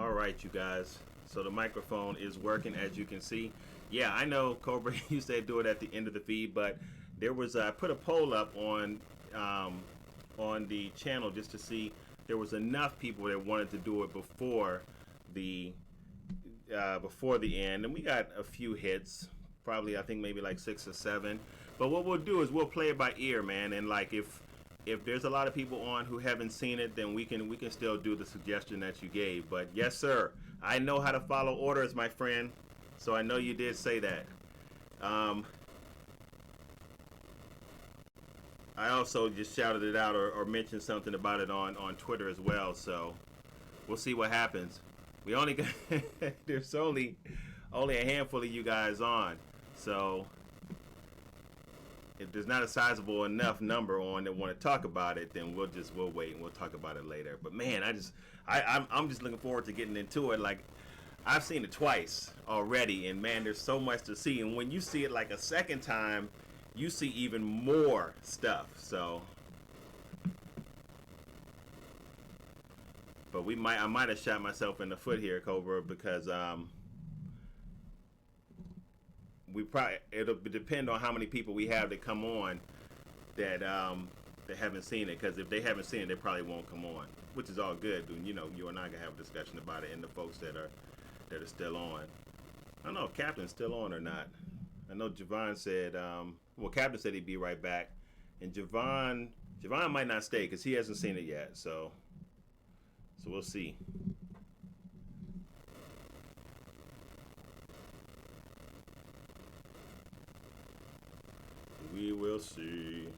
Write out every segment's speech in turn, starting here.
All right, you guys. So the microphone is working, as you can see. Yeah, I know, Cobra. You said do it at the end of the feed, but there was I put a poll up on the channel just to see there was enough people that wanted to do it the before the end, and we got a few hits. Probably, I think maybe like 6 or 7. But what we'll do is we'll play it by ear, man. And like if there's a lot of people on who haven't seen it, then we can still do the suggestion that you gave. But yes, sir, I know how to follow orders, my friend. So I know you did say that. Um, I also just shouted it out or mentioned something about it on Twitter as well. So we'll see what happens. We only got there's only a handful of you guys on. So if there's not a sizable enough number on that want to talk about it, then we'll wait and we'll talk about it later. But man, I'm just looking forward to getting into it. Like, I've seen it twice already, and man, there's so much to see. And when you see it like a second time, you see even more stuff. So, but I might have shot myself in the foot here, Cobra, because it'll depend on how many people we have that come on that haven't seen it. Because if they haven't seen it, they probably won't come on, which is all good. You know, you and I can have a discussion about it, and the folks that are still on. I don't know if Captain's still on or not. I know Javon said, Captain said he'd be right back, and Javon might not stay because he hasn't seen it yet. So we'll see. We will see.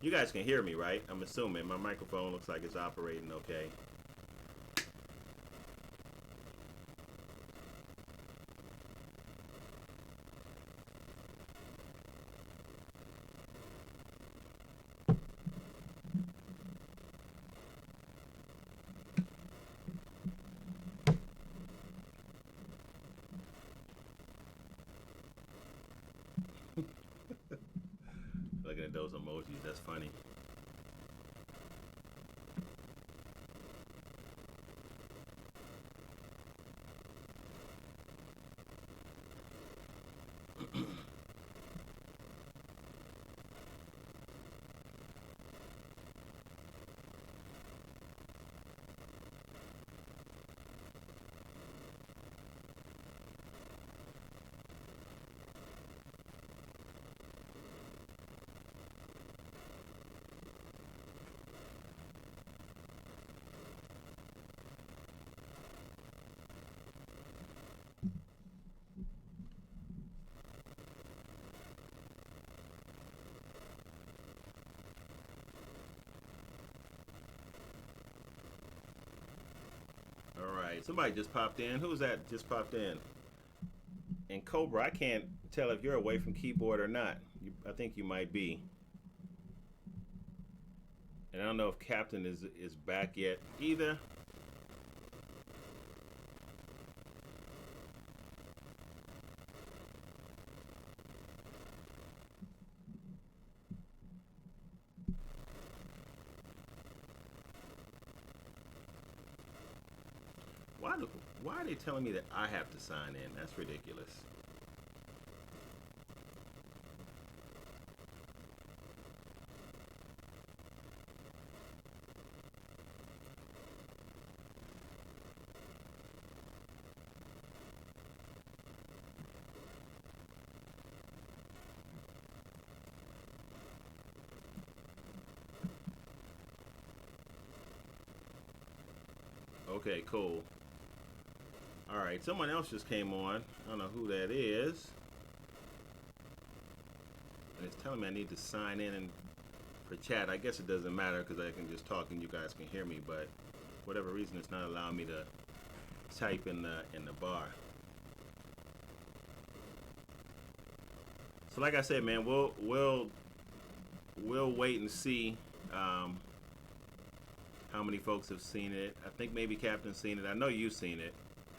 You guys can hear me, right? I'm assuming my microphone looks like it's operating okay. Looking at those emojis, that's funny. All right, somebody just popped in. Who's that just popped in? And Cobra, I can't tell if you're away from keyboard or not. I think you might be. And I don't know if Captain is back yet either. Why are they telling me that I have to sign in? That's ridiculous. Okay, cool. All right, someone else just came on. I don't know who that is. And it's telling me I need to sign in and for chat. I guess it doesn't matter because I can just talk and you guys can hear me. But for whatever reason, it's not allowing me to type in the bar. So like I said, man, we'll wait and see how many folks have seen it. I think maybe Captain's seen it. I know you've seen it.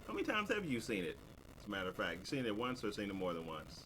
How many times have you seen it? As a matter of fact, you seen it once or seen it more than once?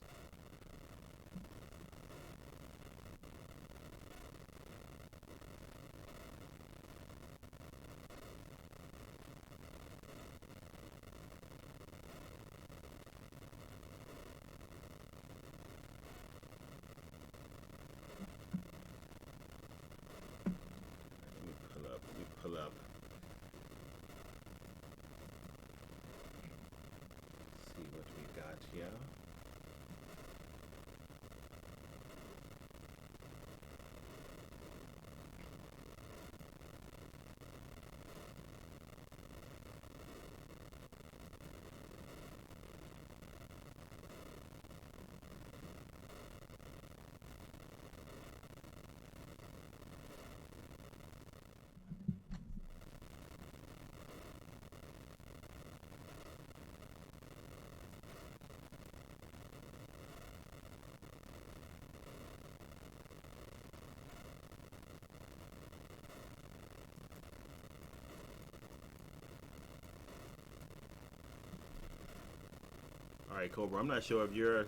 All right, Cobra. I'm not sure if you're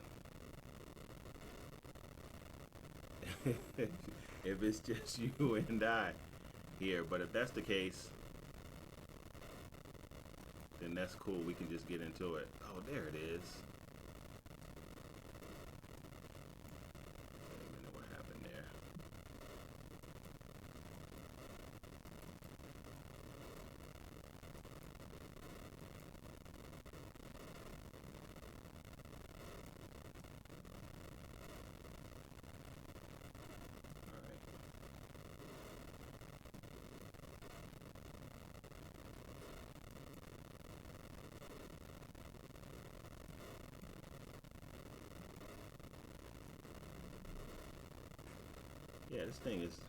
if it's just you and I here, but if that's the case, then that's cool. We can just get into it. Oh, there it is. Wait a minute, what happened there? All right. Yeah, this thing is.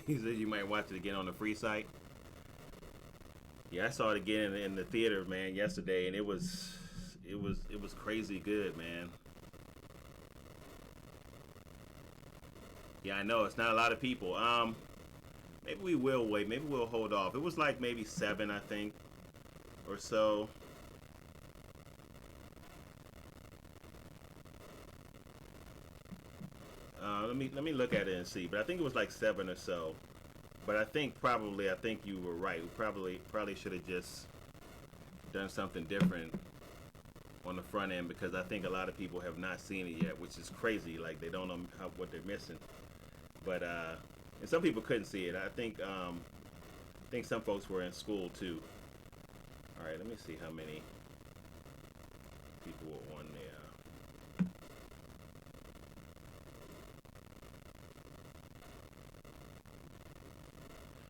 He said you might watch it again on the free site. Yeah, I saw it again in the theater, man, yesterday, and it was crazy good, man. Yeah, I know it's not a lot of people. Maybe we will wait. Maybe we'll hold off. It was like maybe seven, I think, or so. Let me look at it and see. But I think it was like seven or so. But I think you were right. We probably should have just done something different on the front end because I think a lot of people have not seen it yet, which is crazy. Like they don't know what they're missing. But and some people couldn't see it. I think some folks were in school too. All right, let me see how many people were on there.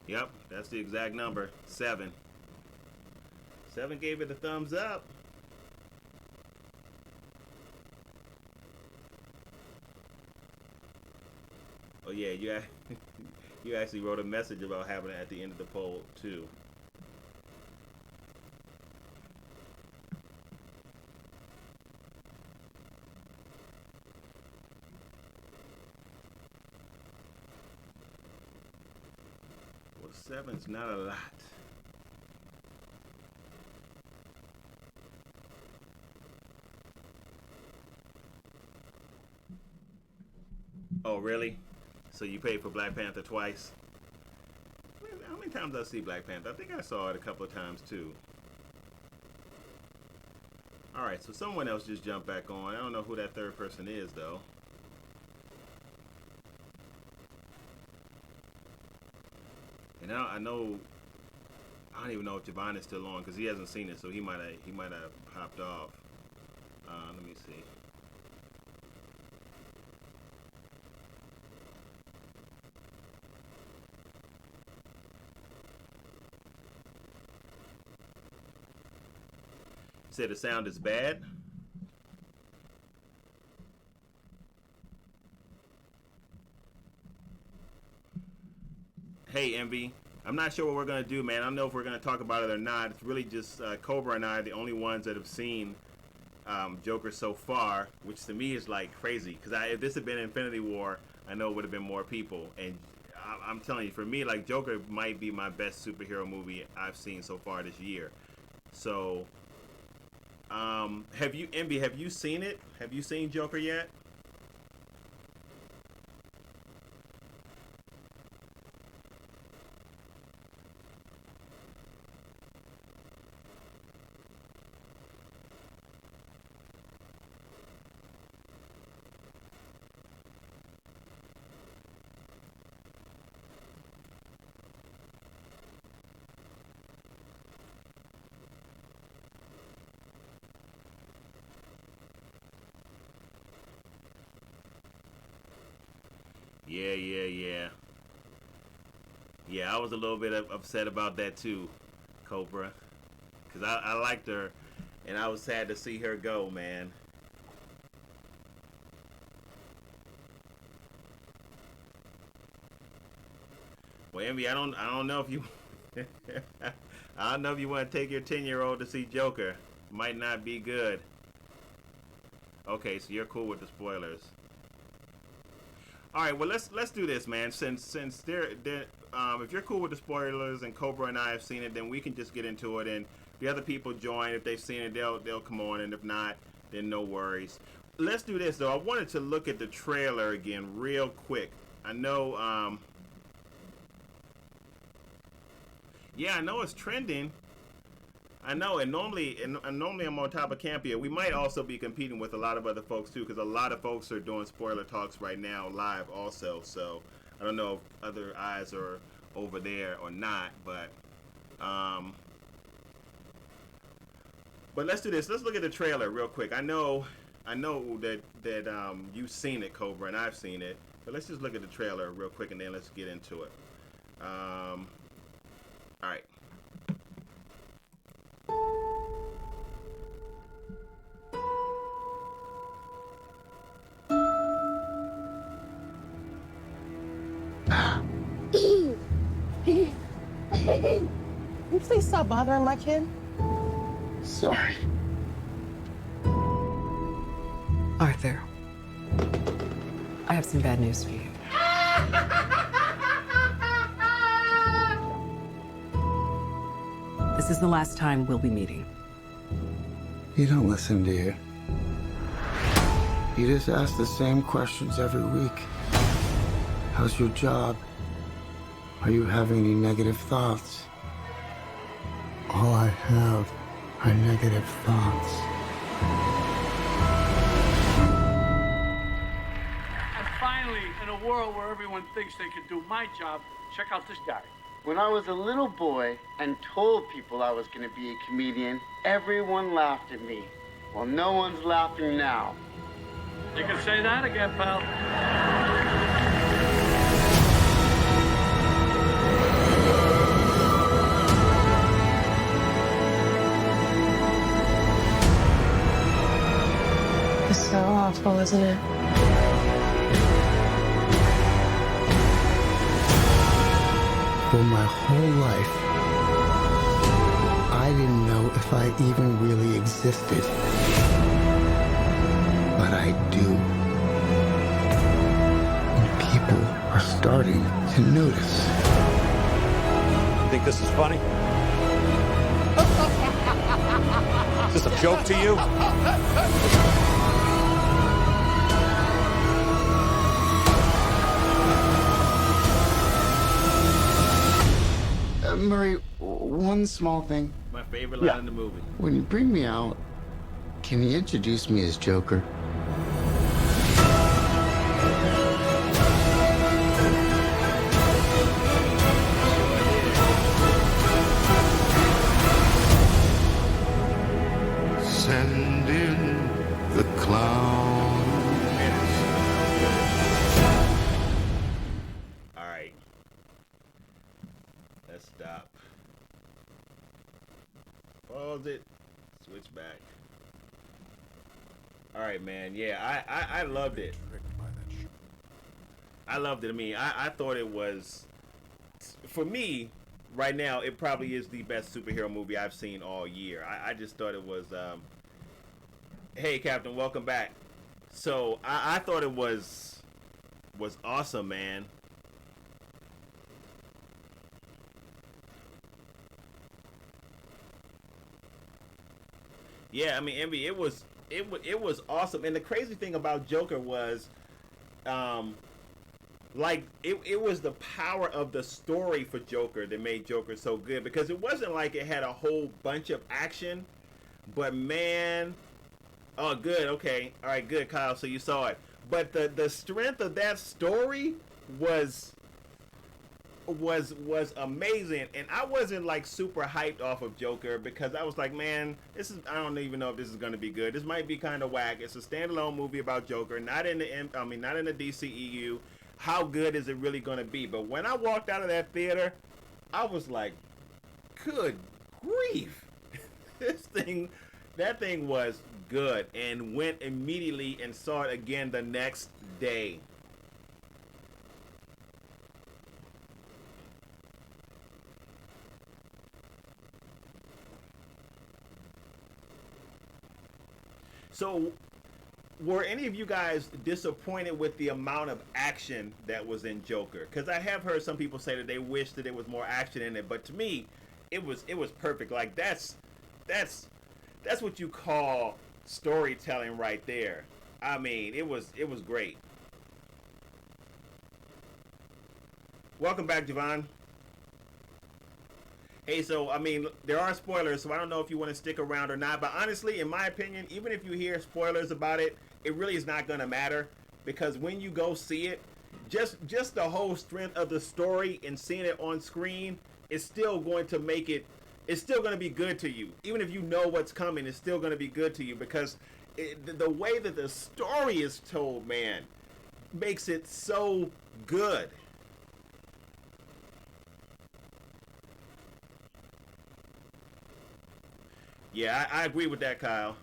Yep, that's the exact number. Seven. Seven gave it a thumbs up. Oh yeah, you actually wrote a message about having it at the end of the poll too. Well, seven's not a lot. Oh really? So you paid for Black Panther twice? How many times I see Black Panther? I think I saw it a couple of times too. All right, so someone else just jumped back on. I don't know who that third person is though. And I know I don't even know if Javon is still on because he hasn't seen it, so he might have popped off. Let me see. You said the sound is bad. Hey, Envy. I'm not sure what we're gonna do, man. I don't know if we're gonna talk about it or not. It's really just Cobra and I, the only ones that have seen Joker so far, which to me is like crazy. Because if this had been Infinity War, I know it would have been more people. And I'm telling you, for me, like Joker might be my best superhero movie I've seen so far this year. So, have you, Envy? Have you seen it? Have you seen Joker yet? Yeah, yeah, yeah. Yeah, I was a little bit upset about that too, Cobra, because I liked her, and I was sad to see her go, man. Well, Envy, I don't know if you, I don't know if you want to take your 10-year-old to see Joker. Might not be good. Okay, so you're cool with the spoilers. All right, well let's do this, man. Since if you're cool with the spoilers and Cobra and I have seen it, then we can just get into it. And the other people join. If they've seen it, they'll come on. And if not, then no worries. Let's do this though. I wanted to look at the trailer again real quick. I know. Yeah, I know it's trending. I know, and normally I'm on top of Campia. We might also be competing with a lot of other folks too, because a lot of folks are doing spoiler talks right now live also. So I don't know if other eyes are over there or not, but let's do this. Let's look at the trailer real quick. I know that you've seen it, Cobra, and I've seen it, but let's just look at the trailer real quick and then let's get into it. All right. Can you please stop bothering my kid? Sorry. Arthur, I have some bad news for you. This is the last time we'll be meeting. You don't listen, do you? You just ask the same questions every week. How's your job? Are you having any negative thoughts? All I have are negative thoughts. And finally, in a world where everyone thinks they can do my job, check out this guy. When I was a little boy and told people I was going to be a comedian, everyone laughed at me. Well, no one's laughing now. You can say that again, pal. It's so awful, isn't it? For my whole life, I didn't know if I even really existed. But I do. And people are starting to notice. Think this is funny? Is this a joke to you? Murray, one small thing. My favorite line in the movie. When you bring me out, can you introduce me as Joker? Send in the clown. All right. Let's stop. Pause it. Switch back. All right, man. Yeah, I loved it. I loved it. I mean, I thought it was, for me, right now, it probably is the best superhero movie I've seen all year. I just thought it was, hey, Captain, welcome back. So, I thought it was awesome, man. Yeah, I mean, Envy, it was awesome. And the crazy thing about Joker was, like it was the power of the story for Joker that made Joker so good, because it wasn't like it had a whole bunch of action, but man, oh good, okay, all right, good, Kyle, so you saw it. But the strength of that story was amazing, and I wasn't like super hyped off of Joker, because I was like, man, I don't even know if this is gonna be good. This might be kind of whack. It's a standalone movie about Joker, not in the DCEU. How good is it really gonna be? But when I walked out of that theater, I was like, good grief, that thing was good, and went immediately and saw it again the next day. So, were any of you guys disappointed with the amount of action that was in Joker? Because I have heard some people say that they wish that there was more action in it, but to me, it was perfect. Like that's what you call storytelling right there. I mean, it was great. Welcome back, Javon. Hey, so, I mean, there are spoilers, so I don't know if you want to stick around or not. But honestly, in my opinion, even if you hear spoilers about it, it really is not going to matter. Because when you go see it, just the whole strength of the story and seeing it on screen is still going to make it, it's still going to be good to you. Even if you know what's coming, it's still going to be good to you. Because the way that the story is told, man, makes it so good. Yeah, I agree with that, Kyle.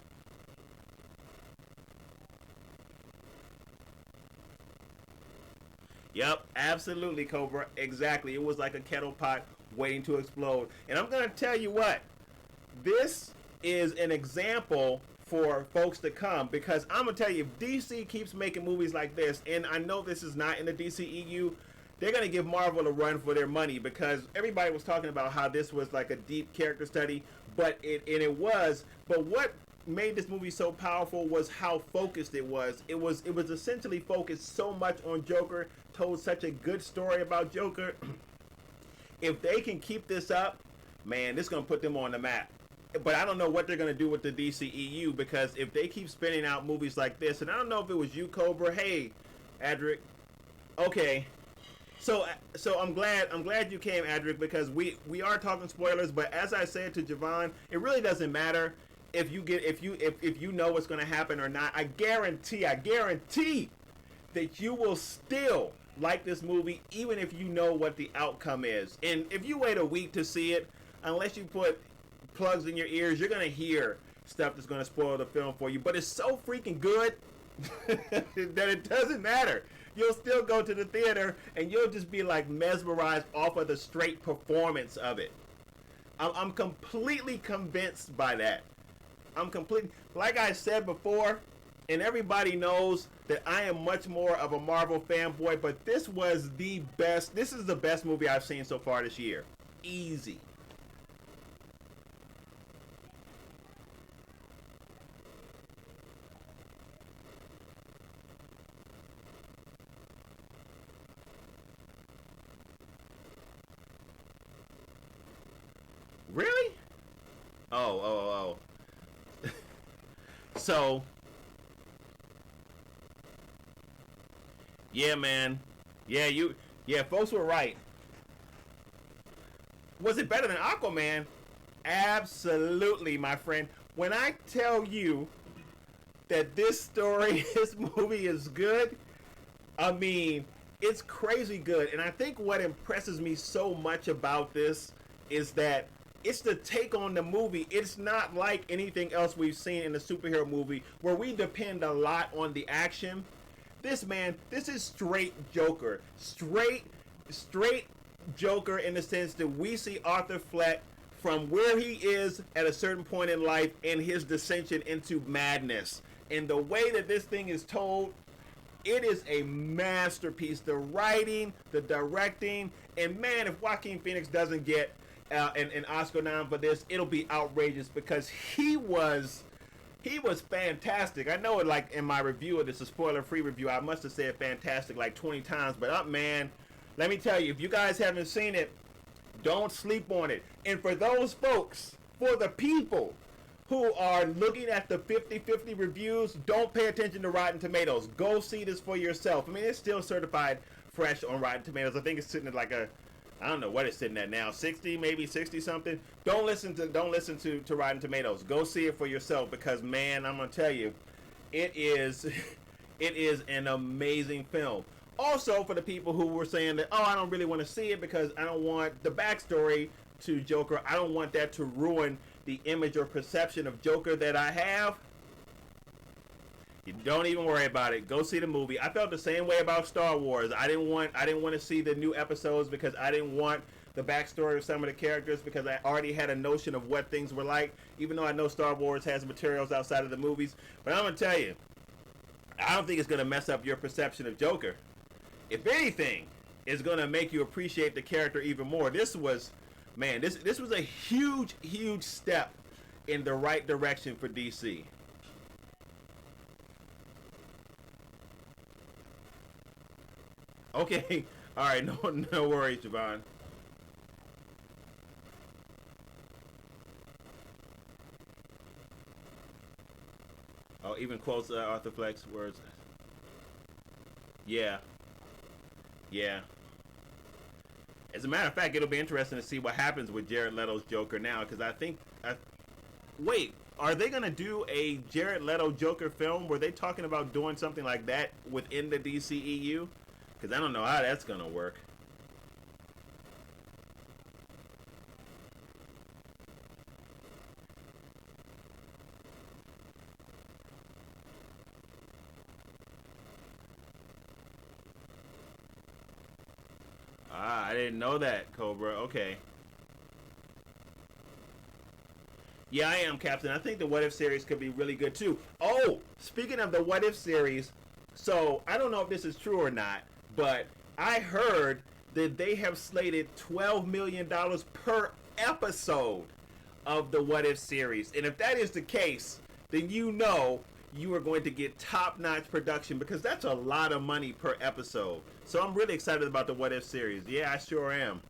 Yep, absolutely, Cobra. Exactly. It was like a kettle pot waiting to explode. And I'm going to tell you what, this is an example for folks to come, because I'm going to tell you, if DC keeps making movies like this, and I know this is not in the DCEU, they're going to give Marvel a run for their money, because everybody was talking about how this was like a deep character study, but it was. But what made this movie so powerful was how focused it was. It was essentially focused so much on Joker, told such a good story about Joker. If they can keep this up, man, this is going to put them on the map. But I don't know what they're going to do with the DCEU, because if they keep spinning out movies like this, and I don't know if it was you, Cobra. Hey, Adric. Okay. So I'm glad you came, Adric, because we are talking spoilers. But as I said to Javon, it really doesn't matter if you know what's going to happen or not. I guarantee that you will still like this movie, even if you know what the outcome is. And if you wait a week to see it, unless you put plugs in your ears, you're going to hear stuff that's going to spoil the film for you. But it's so freaking good that it doesn't matter. You'll still go to the theater and you'll just be like mesmerized off of the straight performance of it. I'm completely convinced by that. Like I said before, and everybody knows that I am much more of a Marvel fanboy, but this was the best. This is the best movie I've seen so far this year. Easy. Really? Oh. So, yeah, man. Yeah, folks were right. Was it better than Aquaman? Absolutely, my friend. When I tell you that this movie is good, I mean, it's crazy good. And I think what impresses me so much about this is that it's the take on the movie. It's not like anything else we've seen in a superhero movie where we depend a lot on the action. This is straight Joker. Straight Joker, in the sense that we see Arthur Fleck from where he is at a certain point in life and his descension into madness. And the way that this thing is told, it is a masterpiece. The writing, the directing, and man, if Joaquin Phoenix doesn't get an Oscar nom for this, it'll be outrageous, because he was fantastic. I know it, like in my review of this, a spoiler-free review, I must have said fantastic like 20 times, but man, let me tell you, if you guys haven't seen it, don't sleep on it. And for those folks, for the people who are looking at the 50-50 reviews, don't pay attention to Rotten Tomatoes. Go see this for yourself. I mean, it's still certified fresh on Rotten Tomatoes. I think it's sitting at like I don't know what it's sitting at now, 60, maybe 60 something. Don't listen to Rotten Tomatoes. Go see it for yourself, because man, I'm gonna tell you, it is an amazing film. Also, for the people who were saying that, I don't really want to see it because I don't want the backstory to Joker, I don't want that to ruin the image or perception of Joker that I have. You don't even worry about it. Go see the movie. I felt the same way about Star Wars. I didn't want to see the new episodes because I didn't want the backstory of some of the characters because I already had a notion of what things were like, even though I know Star Wars has materials outside of the movies. But I'm going to tell you, I don't think it's going to mess up your perception of Joker. If anything, it's going to make you appreciate the character even more. This was, man, this was a huge, huge step in the right direction for DC. Okay, all right, no worries, Javon. Oh, even quotes Arthur Fleck's words. Yeah. As a matter of fact, it'll be interesting to see what happens with Jared Leto's Joker now, because wait, are they gonna do a Jared Leto Joker film? Were they talking about doing something like that within the DCEU? Because I don't know how that's gonna work. I didn't know that, Cobra. Okay. Yeah, I am, Captain. I think the What If series could be really good, too. Oh, speaking of the What If series, so I don't know if this is true or not, but I heard that they have slated $12 million per episode of the What If series. And if that is the case, then you know you are going to get top-notch production because that's a lot of money per episode. So I'm really excited about the What If series. Yeah, I sure am.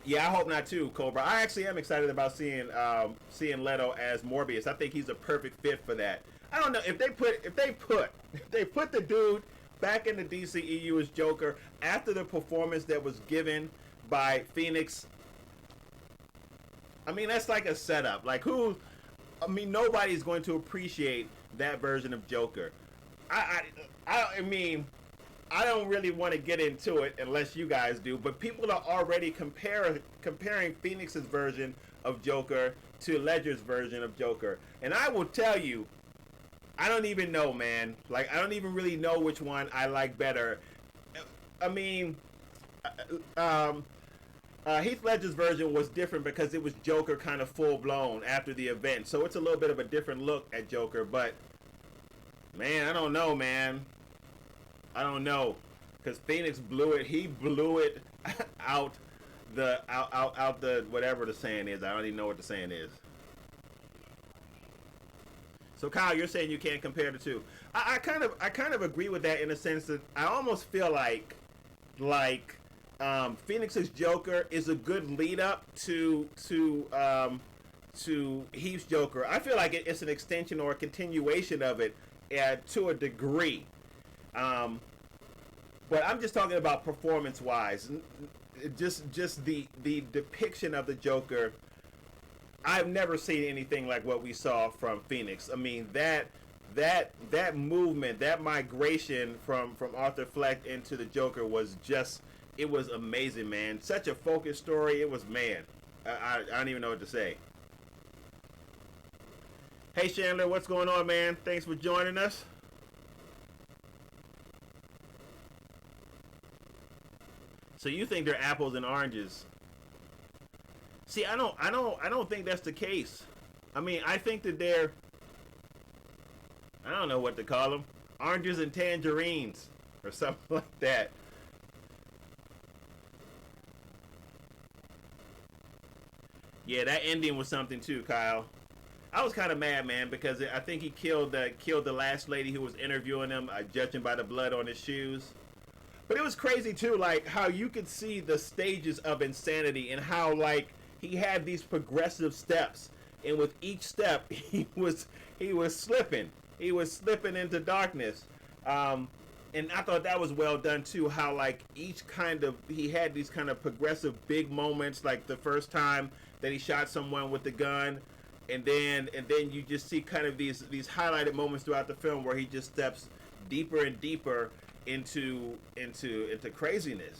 Yeah, I hope not too, Cobra. I actually am excited about seeing Leto as Morbius. I think he's a perfect fit for that. I don't know if they put the dude back in the DCEU as Joker after the performance that was given by Phoenix. I mean, that's like a setup. Like nobody's going to appreciate that version of Joker. I mean, I don't really want to get into it unless you guys do, but people are already comparing Phoenix's version of Joker to Ledger's version of Joker. And I will tell you, I don't even know, man. Like, I don't even really know which one I like better. I mean, Heath Ledger's version was different because it was Joker kind of full-blown after the event. So it's a little bit of a different look at Joker. But, man, I don't know, man. I don't know. Because Phoenix blew it. He blew it out the whatever the saying is. I don't even know what the saying is. So Kyle, you're saying you can't compare the two. I kind of agree with that in the sense that I almost feel like Phoenix's Joker is a good lead up to Heath's Joker. I feel like it's an extension or a continuation of it to a degree. But I'm just talking about performance-wise. Just the depiction of the Joker. I've never seen anything like what we saw from Phoenix. I mean, that movement, that migration from Arthur Fleck into the Joker was just, it was amazing, man. Such a focused story. It was, man, I don't even know what to say. Hey, Chandler, what's going on, man? Thanks for joining us. So you think they're apples and oranges? See, I don't think that's the case. I mean, I think that they're, I don't know what to call them, oranges and tangerines or something like that. Yeah, that ending was something too, Kyle. I was kind of mad, man, because I think he killed the last lady who was interviewing him, judging by the blood on his shoes. But it was crazy too, like how you could see the stages of insanity and how like he had these progressive steps, and with each step he was slipping into darkness. And I thought that was well done too, how like he had these kind of progressive big moments, like the first time that he shot someone with the gun, and then you just see kind of these highlighted moments throughout the film where he just steps deeper and deeper into craziness.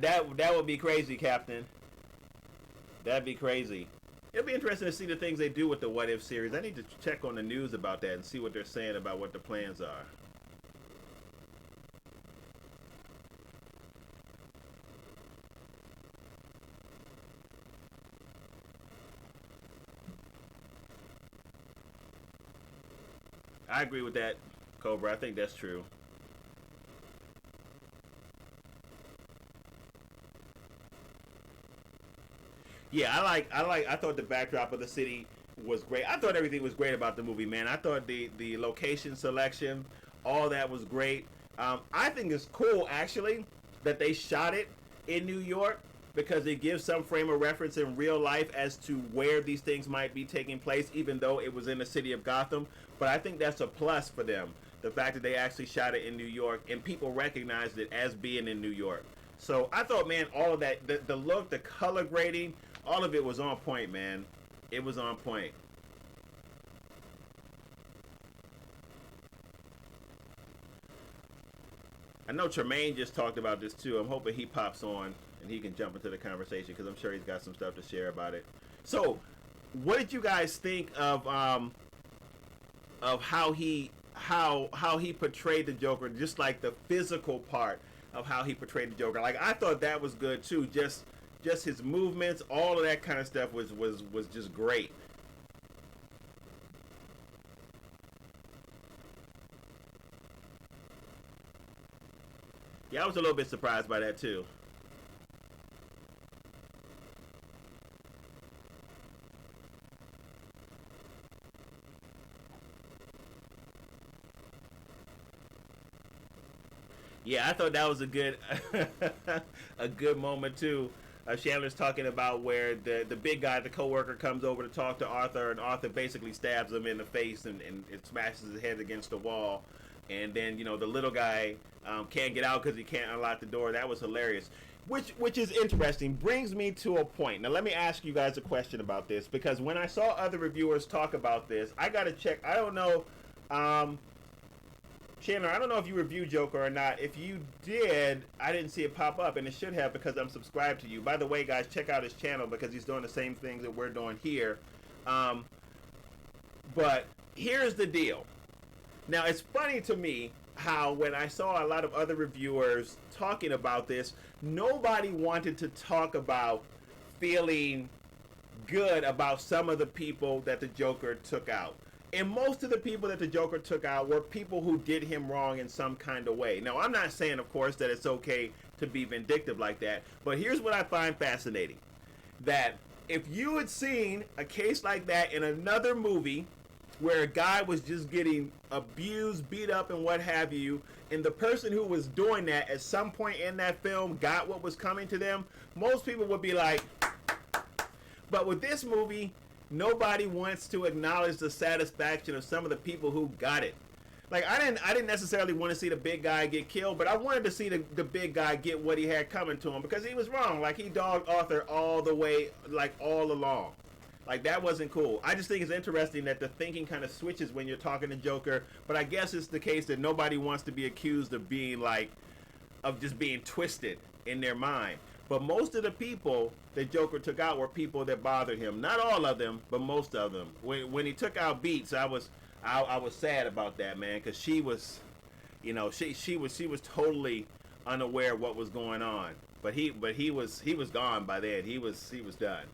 That would be crazy, Captain. That'd be crazy. It'll be interesting to see the things they do with the What If series. I need to check on the news about that and see what they're saying about what the plans are. I agree with that, Cobra. I think that's true. Yeah, I thought the backdrop of the city was great. I thought everything was great about the movie, man. I thought the location selection, all that was great. I think it's cool, actually, that they shot it in New York because it gives some frame of reference in real life as to where these things might be taking place, even though it was in the city of Gotham. But I think that's a plus for them, the fact that they actually shot it in New York and people recognized it as being in New York. So I thought, man, all of that, the look, the color grading, all of it was on point, man. It was on point. I know Tremaine just talked about this too. I'm hoping he pops on and he can jump into the conversation because I'm sure he's got some stuff to share about it. So, what did you guys think of how he portrayed the Joker? Just like the physical part of how he portrayed the Joker. Like, I thought that was good too. Just his movements, all of that kind of stuff was just great. Yeah, I was a little bit surprised by that too. Yeah, I thought that was a good a good moment too. Chandler's talking about where the big guy, the coworker, comes over to talk to Arthur, and Arthur basically stabs him in the face and it smashes his head against the wall. And then, you know, the little guy can't get out because he can't unlock the door. That was hilarious. Which is interesting. Brings me to a point. Now, let me ask you guys a question about this, because when I saw other reviewers talk about this, I got to check. I don't know. Chandler, I don't know if you reviewed Joker or not. If you did, I didn't see it pop up, and it should have because I'm subscribed to you. By the way, guys, check out his channel because he's doing the same things that we're doing here. But here's the deal. Now, it's funny to me how when I saw a lot of other reviewers talking about this, nobody wanted to talk about feeling good about some of the people that the Joker took out. And most of the people that the Joker took out were people who did him wrong in some kind of way. Now, I'm not saying, of course, that it's okay to be vindictive like that, but here's what I find fascinating. That if you had seen a case like that in another movie where a guy was just getting abused, beat up, and what have you, and the person who was doing that at some point in that film got what was coming to them, most people would be like, but with this movie, nobody wants to acknowledge the satisfaction of some of the people who got it. Like, I didn't necessarily want to see the big guy get killed, but I wanted to see the big guy get what he had coming to him, because he was wrong. Like, he dogged Arthur all the way, like, all along. Like, that wasn't cool. I just think it's interesting that the thinking kind of switches when you're talking to Joker, but I guess it's the case that nobody wants to be accused of being, like, of just being twisted in their mind. But most of the people that Joker took out were people that bothered him. Not all of them, but most of them. When he took out Beats, I was sad about that, man, because she was, you know, she was totally unaware of what was going on. But he was gone by then. He was done.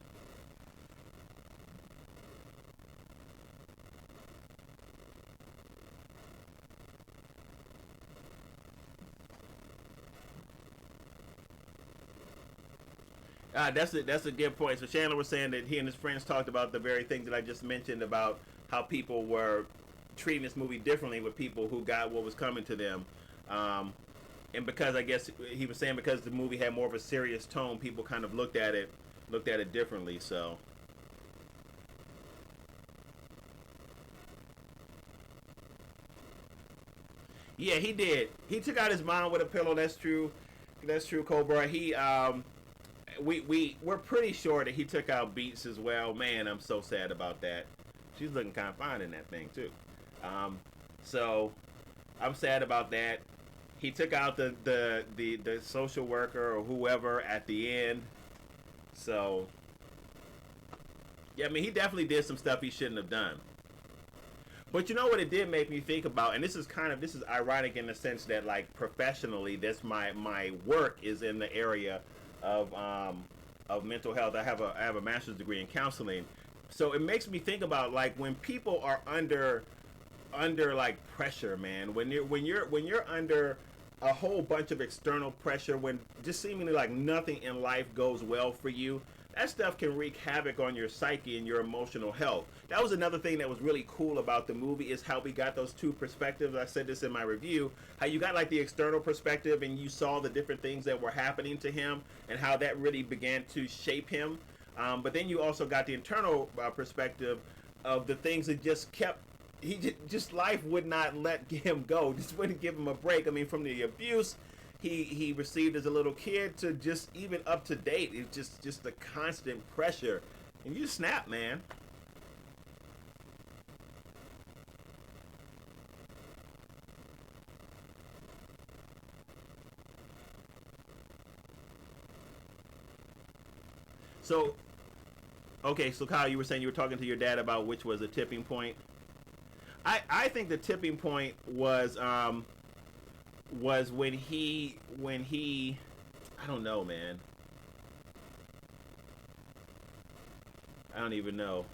That's a good point. So Chandler was saying that he and his friends talked about the very things that I just mentioned about how people were treating this movie differently with people who got what was coming to them. And because I guess he was saying because the movie had more of a serious tone, people kind of looked at it differently. So yeah, he did. He took out his mom with a pillow. That's true. That's true, Cobra. He we're pretty sure that he took out Beats as well. Man, I'm so sad about that. She's looking kind of fine in that thing too. So I'm sad about that. He took out the social worker or whoever at the end. So yeah, I mean, he definitely did some stuff he shouldn't have done. But you know what it did make me think about, and this is ironic in the sense that, like, professionally, that's my work is in the area of mental health. I have a master's degree in counseling, so it makes me think about, like, when people are under like pressure, man. When you're under a whole bunch of external pressure, when just seemingly like nothing in life goes well for you, that stuff can wreak havoc on your psyche and your emotional health. That was another thing that was really cool about the movie, is how we got those two perspectives. I said this in my review, how you got like the external perspective and you saw the different things that were happening to him and how that really began to shape him. But then you also got the internal perspective of the things that just kept, just life would not let him go, just wouldn't give him a break. I mean, from the abuse he received as a little kid to just even up to date, it's just the constant pressure, and you snap, man. So, okay, so Kyle, you were saying you were talking to your dad about which was the tipping point. I think the tipping point was when he I don't know, man. I don't even know.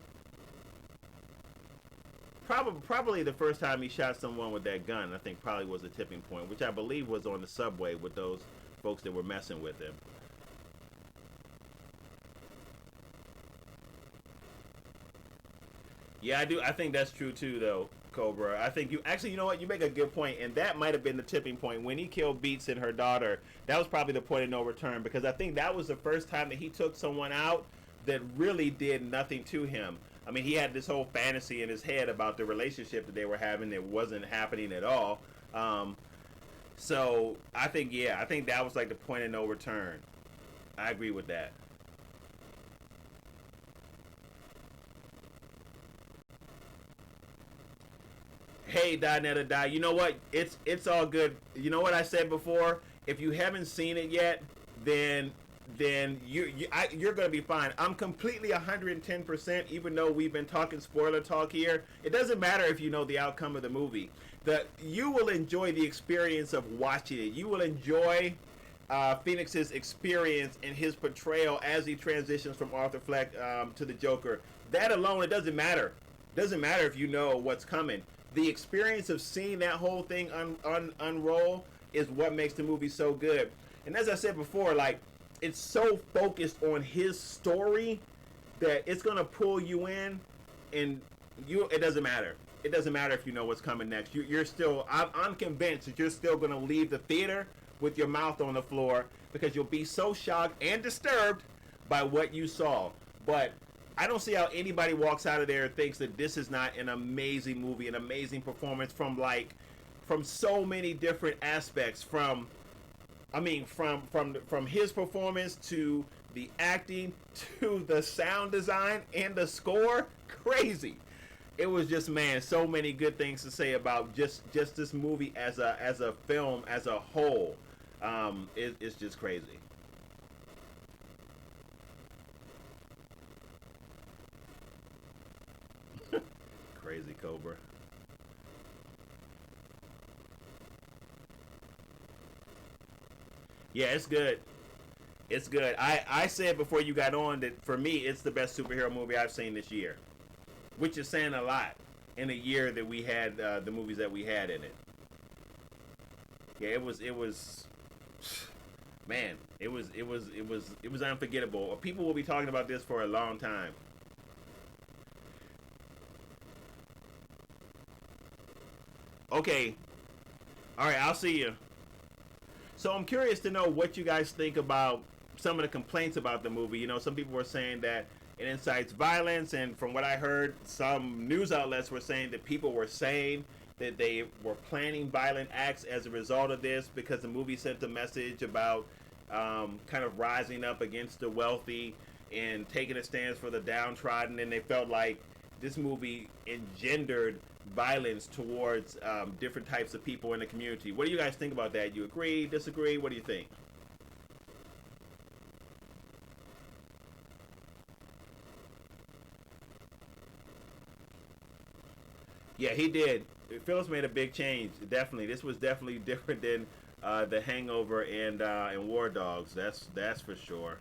Probably the first time he shot someone with that gun, I think probably was a tipping point, which I believe was on the subway with those folks that were messing with him. Yeah, I do. I think that's true too, though, Cobra. I think you know what? You make a good point, and that might have been the tipping point when he killed Beats and her daughter. That was probably the point of no return, because I think that was the first time that he took someone out that really did nothing to him. I mean, he had this whole fantasy in his head about the relationship that they were having that wasn't happening at all. So I think that was like the point of no return. I agree with that. Hey, Dinetta Die, you know what? It's all good. You know what I said before? If you haven't seen it yet, then you're gonna be fine. I'm completely 110%. Even though we've been talking spoiler talk here, it doesn't matter if you know the outcome of the movie. You will enjoy the experience of watching it. You will enjoy Phoenix's experience and his portrayal as he transitions from Arthur Fleck to the Joker. That alone, it doesn't matter. It doesn't matter if you know what's coming. The experience of seeing that whole thing unroll is what makes the movie so good. And as I said before, like, it's so focused on his story that it's gonna pull you in, and it doesn't matter. It doesn't matter if you know what's coming next. You're still, I'm convinced that you're still gonna leave the theater with your mouth on the floor, because you'll be so shocked and disturbed by what you saw. But I don't see how anybody walks out of there and thinks that this is not an amazing movie, an amazing performance from so many different aspects. From his performance to the acting to the sound design and the score. Crazy. It was just, man, so many good things to say about just this movie as a film as a whole. It's just crazy. Crazy Cobra. Yeah, it's good. It's good. I said before you got on that for me, it's the best superhero movie I've seen this year, which is saying a lot in a year that we had the movies that we had in it. Yeah, it was, man, it was unforgettable. People will be talking about this for a long time. Okay. All right, I'll see you. So I'm curious to know what you guys think about some of the complaints about the movie. You know, some people were saying that it incites violence, and from what I heard, some news outlets were saying that people were saying that they were planning violent acts as a result of this, because the movie sent a message about kind of rising up against the wealthy and taking a stance for the downtrodden, and they felt like this movie engendered violence towards different types of people in the community. What do you guys think about that? You agree, disagree? What do you think? Yeah, he did. Phillips made a big change. Definitely, this was definitely different than The Hangover and War Dogs. That's for sure.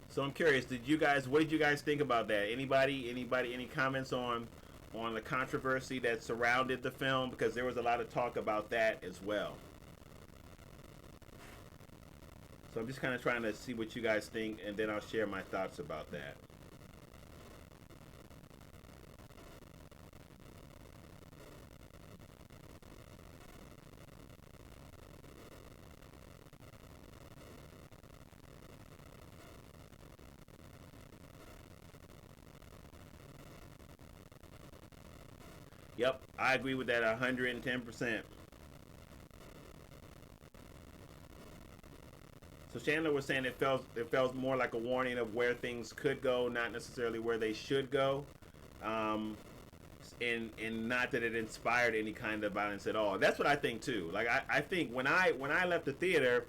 So I'm curious. What did you guys think about that? Anybody? Any comments on the controversy that surrounded the film? Because there was a lot of talk about that as well. So I'm just kind of trying to see what you guys think, and then I'll share my thoughts about that. Yep, I agree with that 110%. So Chandler was saying it felt more like a warning of where things could go, not necessarily where they should go, and not that it inspired any kind of violence at all. That's what I think too. Like I think when I left the theater,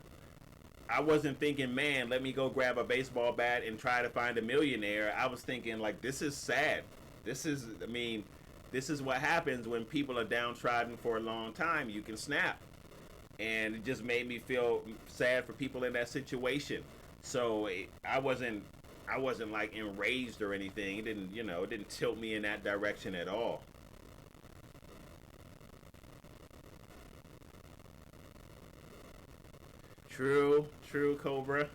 I wasn't thinking, man, let me go grab a baseball bat and try to find a millionaire. I was thinking, like, this is sad. This is what happens when people are downtrodden for a long time. You can snap. And it just made me feel sad for people in that situation. So I wasn't like enraged or anything. It didn't tilt me in that direction at all. True, Cobra.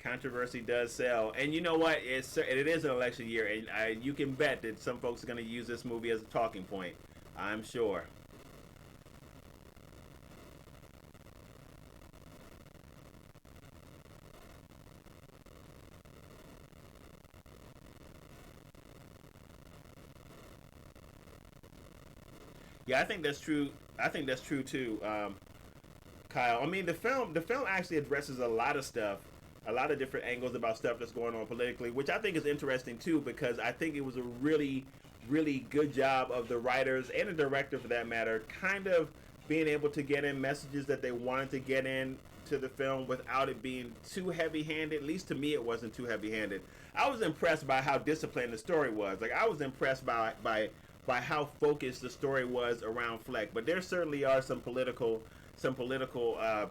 Controversy does sell, and you know what? It is an election year, and you can bet that some folks are going to use this movie as a talking point. I'm sure. Yeah, I think that's true. I think that's true too, Kyle. I mean, the film actually addresses a lot of stuff, a lot of different angles about stuff that's going on politically, which I think is interesting too, because I think it was a really, really good job of the writers and the director, for that matter, kind of being able to get in messages that they wanted to get in to the film without it being too heavy-handed. At least to me, it wasn't too heavy-handed. I was impressed by how disciplined the story was. Like, I was impressed by how focused the story was around Fleck. But there certainly are some political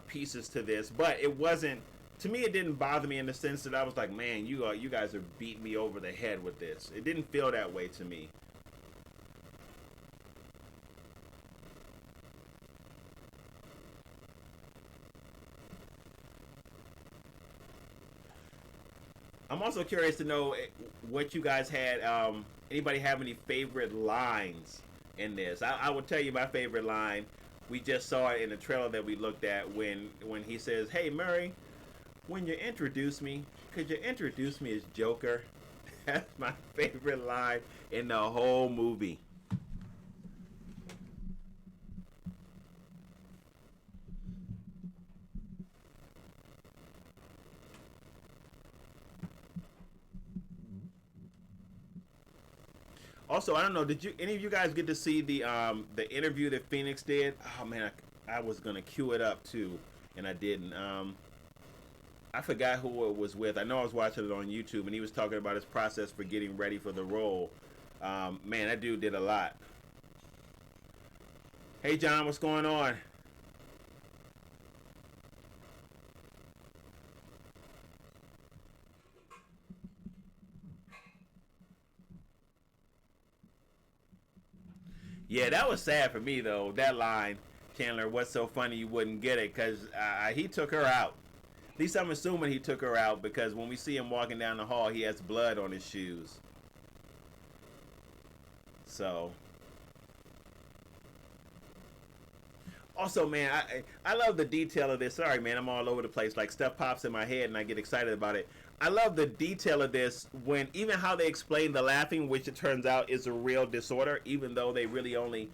pieces to this. But it wasn't, to me, it didn't bother me in the sense that I was like, man, you guys are beating me over the head with this. It didn't feel that way to me. I'm also curious to know what you guys had. Anybody have any favorite lines in this? I will tell you my favorite line. We just saw it in the trailer that we looked at when he says, "Hey Murray, when you introduce me, could you introduce me as Joker?" That's my favorite line in the whole movie. Also, I don't know, did any of you guys get to see the interview that Phoenix did? Oh man, I was gonna cue it up too, and I didn't. I forgot who it was with. I know I was watching it on YouTube, and he was talking about his process for getting ready for the role. Man, that dude did a lot. Hey John, what's going on? Yeah, that was sad for me though. That line, Chandler, what's so funny you wouldn't get it, because he took her out. At least I'm assuming he took her out, because when we see him walking down the hall, he has blood on his shoes. So. Also, man, I love the detail of this. Sorry, man, I'm all over the place. Like, stuff pops in my head and I get excited about it. I love the detail of this when even how they explain the laughing, which it turns out is a real disorder, even though they really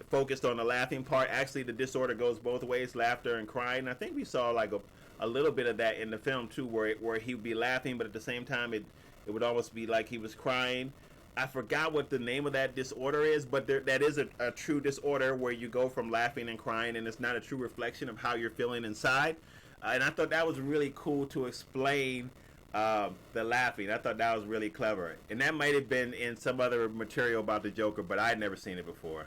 focused on the laughing part. Actually, the disorder goes both ways, laughter and crying. I think we saw like a little bit of that in the film too, where he would be laughing, but at the same time it would almost be like he was crying. I forgot what the name of that disorder is, but that is a true disorder where you go from laughing and crying, and it's not a true reflection of how you're feeling inside. And I thought that was really cool to explain the laughing. I thought that was really clever. And that might have been in some other material about the Joker, but I had never seen it before.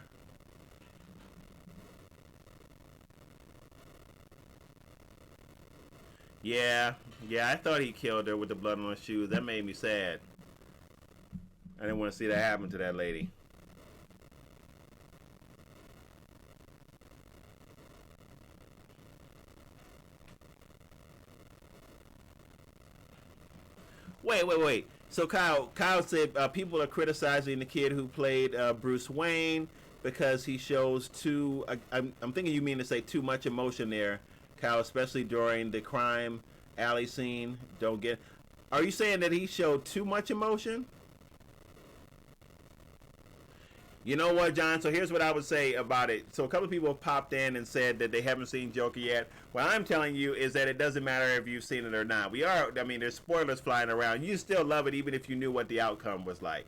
Yeah, I thought he killed her with the blood on her shoes. That made me sad. I didn't want to see that happen to that lady. Wait. So Kyle said people are criticizing the kid who played Bruce Wayne because he shows I'm thinking you mean to say too much emotion there, Kyle, especially during the crime alley scene. Are you saying that he showed too much emotion? You know what, John? So here's what I would say about it. So a couple of people have popped in and said that they haven't seen Joker yet. What I'm telling you is that it doesn't matter if you've seen it or not. There's spoilers flying around. You still love it even if you knew what the outcome was like.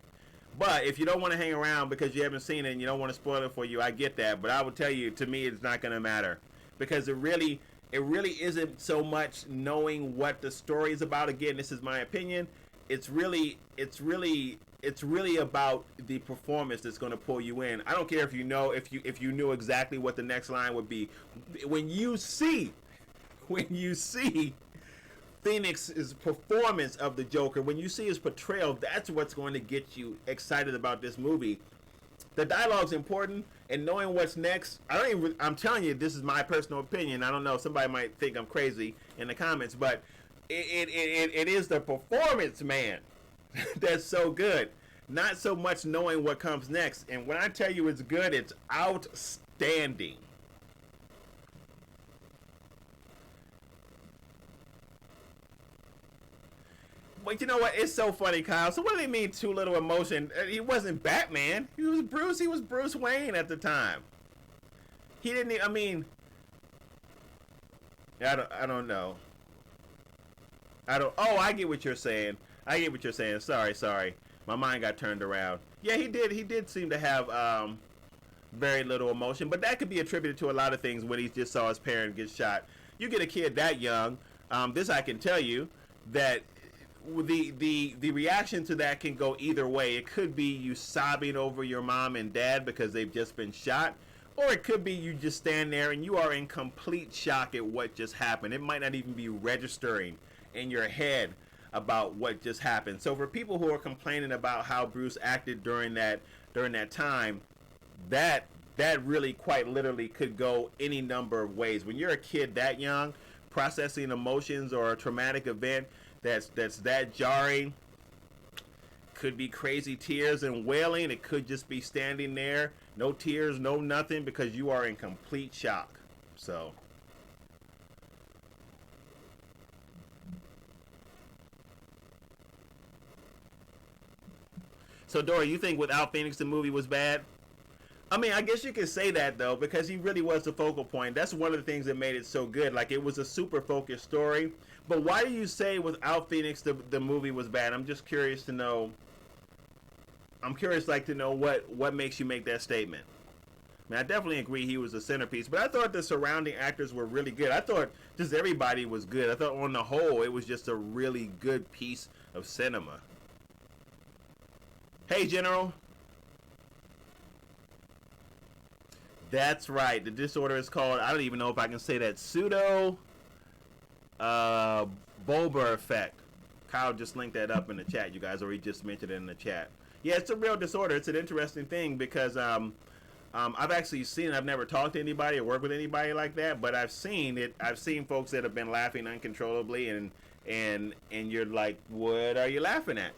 But if you don't want to hang around because you haven't seen it and you don't want to spoil it for you, I get that. But I would tell you, to me, it's not going to matter. Because it really isn't so much knowing what the story is about. Again, this is my opinion. It's really about the performance that's going to pull you in. I don't care if you knew exactly what the next line would be. When you see Phoenix's performance of the Joker, when you see his portrayal, that's what's going to get you excited about this movie. The dialogue's important, and knowing what's next, I'm telling you, this is my personal opinion. I don't know, somebody might think I'm crazy in the comments, but it is the performance, man, that's so good. Not so much knowing what comes next. And when I tell you it's good, it's outstanding. But you know what? It's so funny, Kyle. So what do they mean too little emotion? He wasn't Batman. He was Bruce Wayne at the time. He didn't, I don't know. I get what you're saying. Sorry. My mind got turned around. Yeah, he did seem to have very little emotion, but that could be attributed to a lot of things when he just saw his parent get shot. You get a kid that young, this I can tell you, that the reaction to that can go either way. It could be you sobbing over your mom and dad because they've just been shot, or it could be you just stand there and you are in complete shock at what just happened. It might not even be registering in your head about what just happened. So for people who are complaining about how Bruce acted during that time, that really quite literally could go any number of ways. When you're a kid that young, processing emotions or a traumatic event that's that jarring, could be crazy tears and wailing. It could just be standing there, no tears, no nothing, because you are in complete shock. So Dora, you think without Phoenix the movie was bad? I guess you could say that though, because he really was the focal point. That's one of the things that made it so good. Like, it was a super focused story. But why do you say without Phoenix the movie was bad? I'm just curious to know. I'm curious to know what makes you make that statement. I definitely agree he was a centerpiece, but I thought the surrounding actors were really good. I thought just everybody was good. I thought on the whole it was just a really good piece of cinema. Hey, General. That's right. The disorder is called, I don't even know if I can say that, pseudo Bulber effect. Kyle just linked that up in the chat, you guys, or he just mentioned it in the chat. Yeah, it's a real disorder. It's an interesting thing because I've actually seen it. I've never talked to anybody or worked with anybody like that, but I've seen it. I've seen folks that have been laughing uncontrollably, and you're like, what are you laughing at?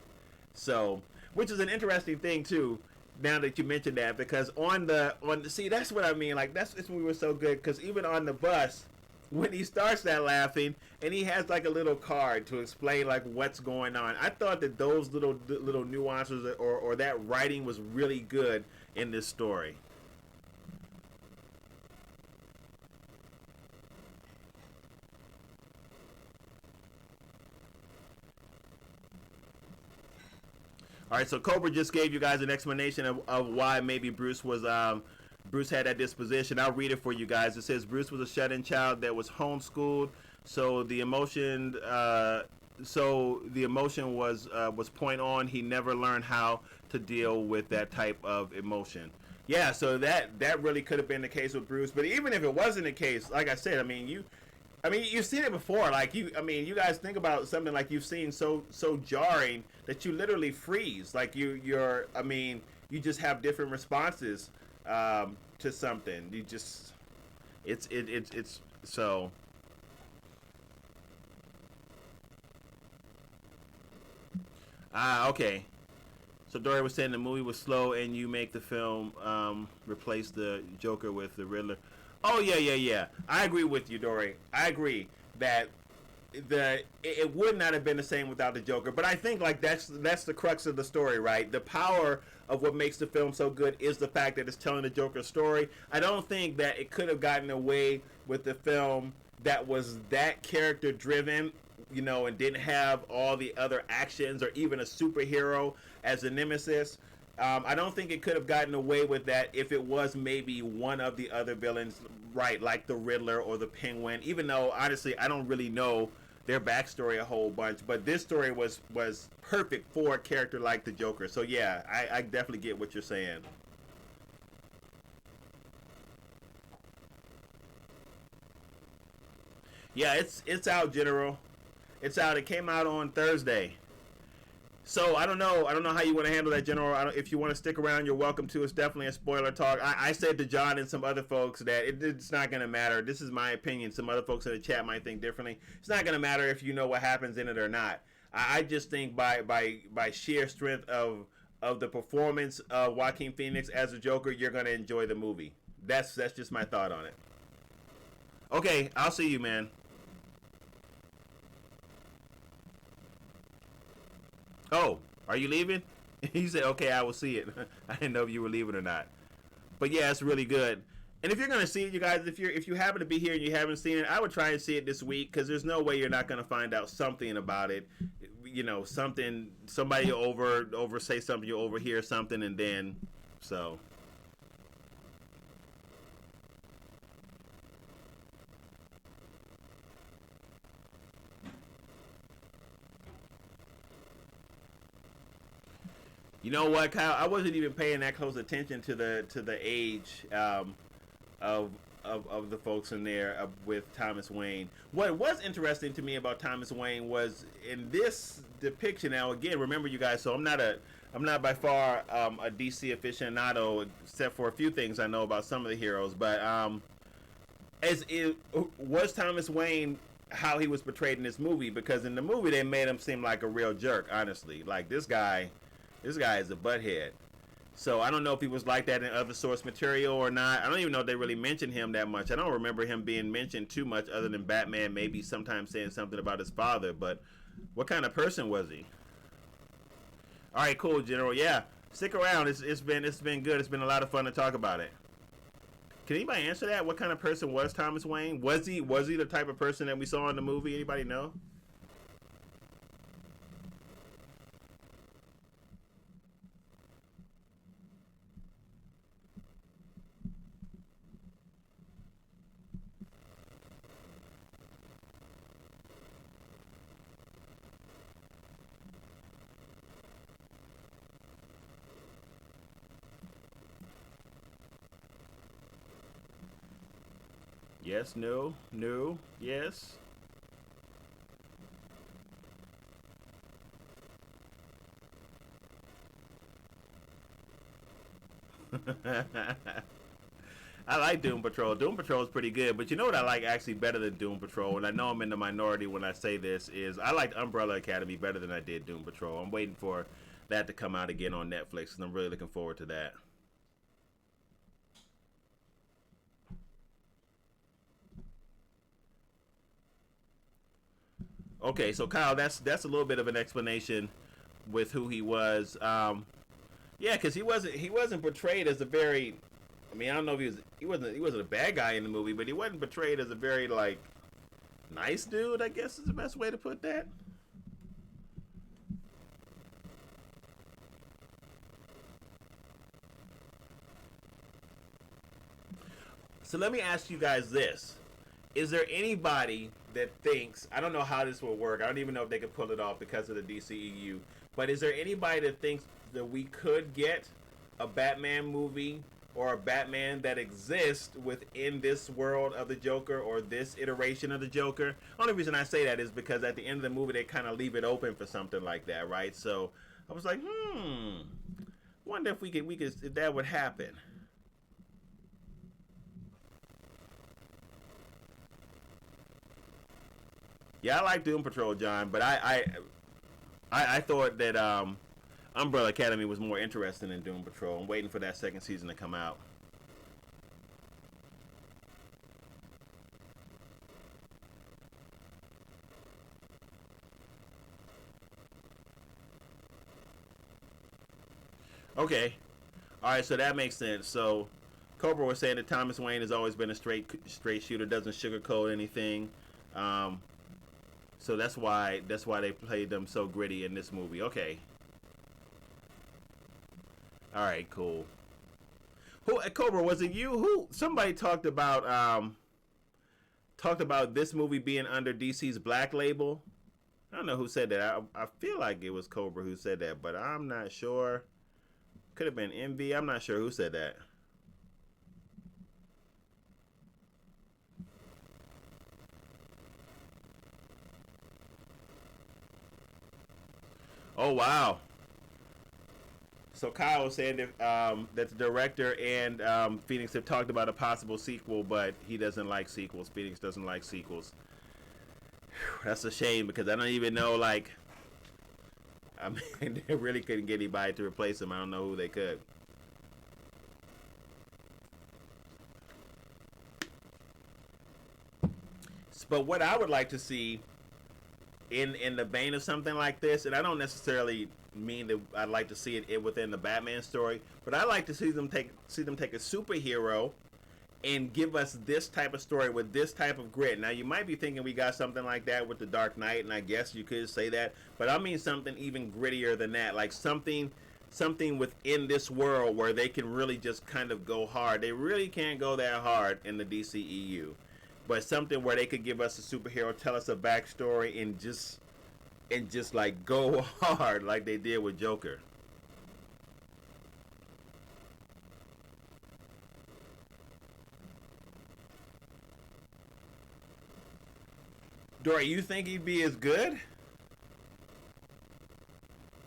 So, which is an interesting thing too. Now that you mentioned that, because on the see, that's what I mean. Like, that's when we were so good, because even on the bus, when he starts that laughing, and he has like a little card to explain like what's going on. I thought that those little nuances or that writing was really good in this story. All right, so Cobra just gave you guys an explanation of why maybe Bruce had that disposition. I'll read it for you guys. It says Bruce was a shut-in child that was homeschooled, so the emotion was point on. He never learned how to deal with that type of emotion. Yeah, so that really could have been the case with Bruce. But even if it wasn't the case, like I said, you've seen it before. Like you guys think about something like you've seen so jarring that you literally freeze. Like you just have different responses to something. You just, it's so. Okay. So Dory was saying the movie was slow, and you make the film replace the Joker with the Riddler. Oh yeah. I agree with you, Dory. I agree that it would not have been the same without the Joker. But I think like that's the crux of the story, right? The power of what makes the film so good is the fact that it's telling the Joker story. I don't think that it could have gotten away with the film that was that character driven, and didn't have all the other actions or even a superhero as a nemesis. I don't think it could have gotten away with that if it was maybe one of the other villains, right, like the Riddler or the Penguin, even though, honestly, I don't really know their backstory a whole bunch. But this story was perfect for a character like the Joker. So, yeah, I definitely get what you're saying. Yeah, it's out, General. It's out. It came out on Thursday. So I don't know how you want to handle that, General. If you want to stick around, you're welcome to. It's definitely a spoiler talk. I said to John and some other folks that it's not going to matter. This is my opinion. Some other folks in the chat might think differently. It's not going to matter if you know what happens in it or not. I just think by sheer strength of the performance of Joaquin Phoenix as a Joker, you're going to enjoy the movie. That's just my thought on it. Okay, I'll see you, man. Oh, are you leaving? He said, okay, I will see it. I didn't know if you were leaving or not. But yeah, it's really good. And if you're going to see it, you guys, if you happen to be here and you haven't seen it, I would try and see it this week, because there's no way you're not going to find out something about it. Somebody over say something, you overhear something, and then, so. You know what, Kyle? I wasn't even paying that close attention to the age of the folks in there with Thomas Wayne. What was interesting to me about Thomas Wayne was in this depiction. Now, again, remember, you guys. So I'm not by far a DC aficionado, except for a few things I know about some of the heroes. But was Thomas Wayne how he was portrayed in this movie? Because in the movie they made him seem like a real jerk. Honestly, like this guy is a butthead. So I don't know if he was like that in other source material or not. I don't even know if they really mentioned him that much. I don't remember him being mentioned too much other than Batman maybe sometimes saying something about his father. But what kind of person was he? All right, cool, General. Yeah, stick around. It's been good. It's been a lot of fun to talk about it. Can anybody answer that? What kind of person was Thomas Wayne? Was he the type of person that we saw in the movie? Anybody know? Yes, no, yes. I like Doom Patrol. Doom Patrol is pretty good, but you know what I like actually better than Doom Patrol, and I know I'm in the minority when I say this, is I liked Umbrella Academy better than I did Doom Patrol. I'm waiting for that to come out again on Netflix, and I'm really looking forward to that. Okay, so Kyle, that's a little bit of an explanation with who he was. Yeah, because he wasn't portrayed as a very. I mean, I don't know if he wasn't a bad guy in the movie, but he wasn't portrayed as a very like nice dude. I guess is the best way to put that. So let me ask you guys this. Is there anybody that thinks, I don't know how this will work, I don't even know if they could pull it off because of the DCEU, but is there anybody that thinks that we could get a Batman movie or a Batman that exists within this world of the Joker or this iteration of the Joker? Only reason I say that is because at the end of the movie they kind of leave it open for something like that, right? So I was like, wonder if we could if that would happen. Yeah, I like Doom Patrol, John, but I thought that Umbrella Academy was more interesting than Doom Patrol. I'm waiting for that second season to come out. Okay, all right, so that makes sense. So Cobra was saying that Thomas Wayne has always been a straight shooter, doesn't sugarcoat anything. So that's why they played them so gritty in this movie. Okay. All right, cool. Who Cobra, was it you who somebody talked about this movie being under DC's Black Label? I don't know who said that. I feel like it was Cobra who said that, but I'm not sure. Could have been Envy. I'm not sure who said that. Oh wow! So Kyle was saying that the director and Phoenix have talked about a possible sequel, but he doesn't like sequels. Phoenix doesn't like sequels. Whew, that's a shame because I don't even know. Like, I mean, they really couldn't get anybody to replace him. I don't know who they could. But what I would like to see in the vein of something like this, and I don't necessarily mean that I'd like to see it within the Batman story, but I like to see them take a superhero and give us this type of story with this type of grit. Now you might be thinking we got something like that with the Dark Knight, and I guess you could say that, but I mean something even grittier than that, like something within this world where they can really just kind of go hard. They really can't go that hard in the DCEU. But something where they could give us a superhero, tell us a backstory, and just like go hard like they did with Joker. Dory, you think he'd be as good?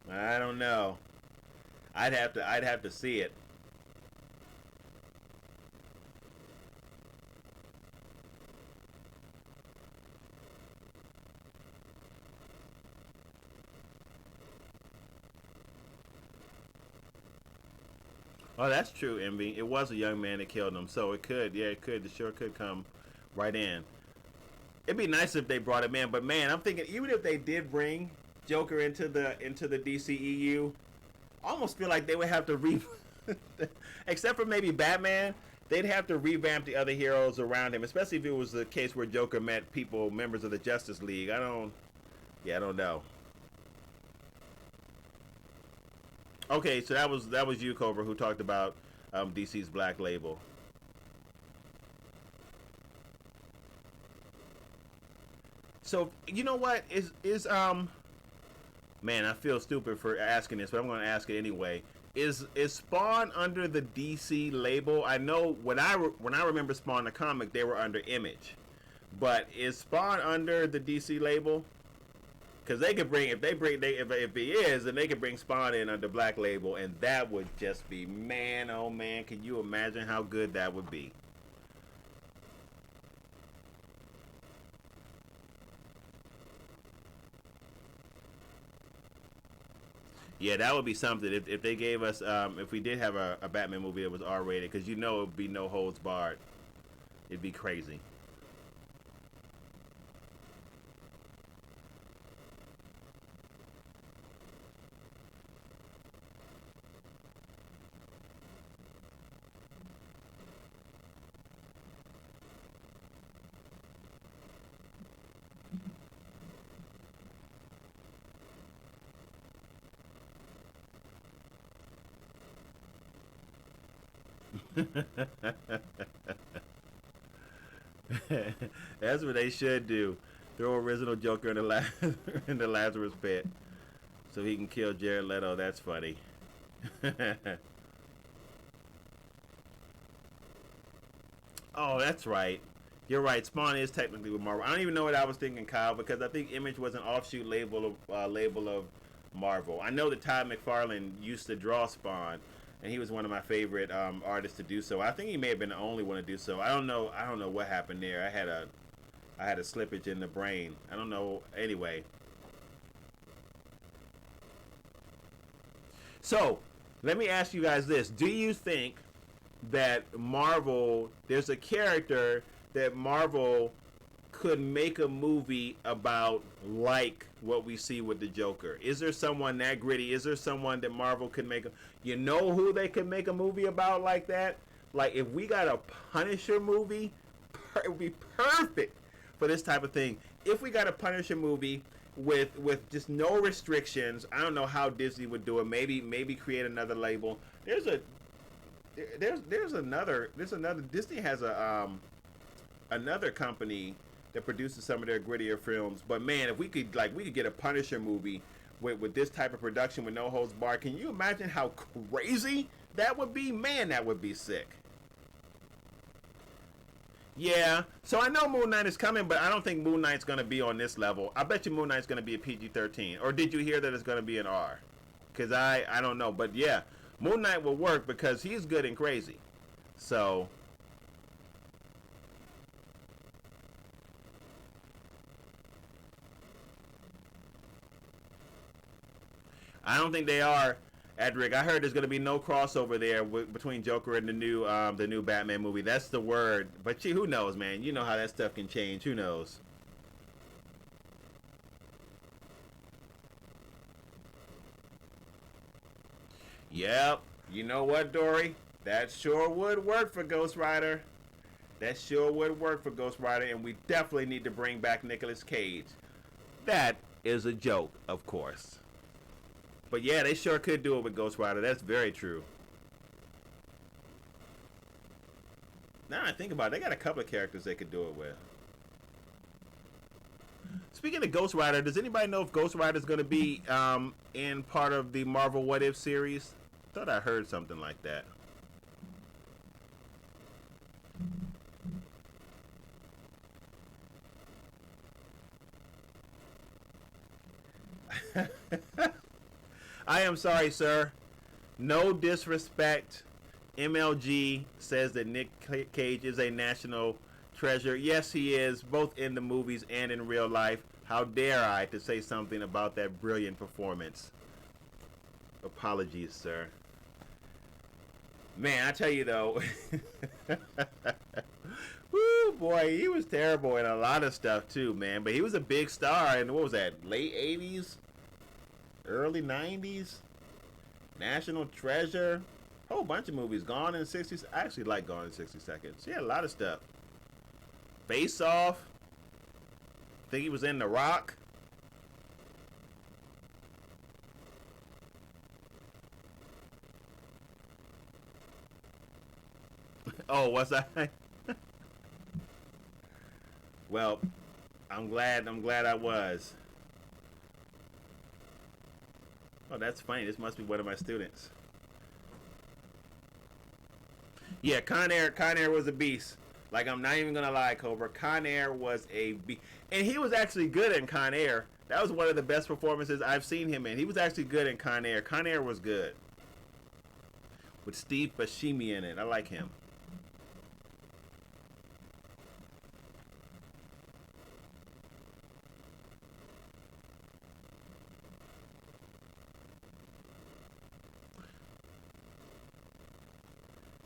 I don't know. I'd have to see it. Oh, that's true, Envy. It was a young man that killed him, so it could. Yeah, it could. It sure could come right in. It'd be nice if they brought him in, but man, I'm thinking even if they did bring Joker into the DCEU, I almost feel like they would have to except for maybe Batman, they'd have to revamp the other heroes around him, especially if it was the case where Joker met members of the Justice League. I don't know. Okay, so that was you, Cobra, who talked about DC's Black Label. So you know what is man, I feel stupid for asking this, but I'm going to ask it anyway. Is Spawn under the DC label? I know when I remember Spawn the comic, they were under Image, but is Spawn under the DC label? Because they could bring, if he is, then they could bring Spawn in under Black Label, and that would just be, man, oh man, can you imagine how good that would be? Yeah, that would be something. If they gave us, if we did have a Batman movie that was R-rated, because you know it would be no holds barred. It'd be crazy. That's what they should do. Throw original Joker in the in the Lazarus pit so he can kill Jared Leto. That's funny. Oh, that's right. You're right. Spawn is technically with Marvel. I don't even know what I was thinking, Kyle, because I think Image was an offshoot label of Marvel. I know that Todd McFarlane used to draw Spawn, and he was one of my favorite artists to do so. I think he may have been the only one to do so. I don't know what happened there. I had a slippage in the brain. I don't know. Anyway. So, let me ask you guys this. Do you think that Marvel, there's a character that Marvel could make a movie about, like what we see with the Joker? Is there someone that gritty? Is there someone that Marvel could make you know who they could make a movie about like that? Like, if we got a Punisher movie, it would be perfect for this type of thing. If we got a Punisher movie with just no restrictions, I don't know how Disney would do it. Maybe create another label. There's another Disney has another company that produces some of their grittier films. But man, if we could get a Punisher movie with this type of production with no holds barred, can you imagine how crazy that would be? Man, that would be sick. Yeah, so I know Moon Knight is coming, but I don't think Moon Knight's going to be on this level. I bet you Moon Knight's going to be a PG-13. Or did you hear that it's going to be an R? Because I don't know. But yeah, Moon Knight will work because he's good and crazy. So I don't think they are, Edric. I heard there's going to be no crossover there between Joker and the new Batman movie. That's the word. But gee, who knows, man? You know how that stuff can change. Who knows? Yep. You know what, Dory? That sure would work for Ghost Rider. That sure would work for Ghost Rider, and we definitely need to bring back Nicolas Cage. That is a joke, of course. But yeah, they sure could do it with Ghost Rider. That's very true. Now I think about it, they got a couple of characters they could do it with. Speaking of Ghost Rider, does anybody know if Ghost Rider is going to be in part of the Marvel What If series? Thought I heard something like that. I am sorry, sir. No disrespect. MLG says that Nick Cage is a national treasure. Yes, he is, both in the movies and in real life. How dare I to say something about that brilliant performance? Apologies, sir. Man, I tell you though, woo, boy, he was terrible in a lot of stuff too, man. But he was a big star in, what was that, late 80s? Early 90s, National Treasure, whole bunch of movies. Gone in 60. I actually like Gone in 60 Seconds. He had a lot of stuff. Face Off. I think he was in The Rock. Oh, was I? Well, I'm glad I was. Oh, that's funny. This must be one of my students. Yeah, Con Air was a beast. Like, I'm not even going to lie, Cobra. Con Air was a beast. And he was actually good in Con Air. That was one of the best performances I've seen him in. He was actually good in Con Air. Con Air was good. With Steve Buscemi in it. I like him.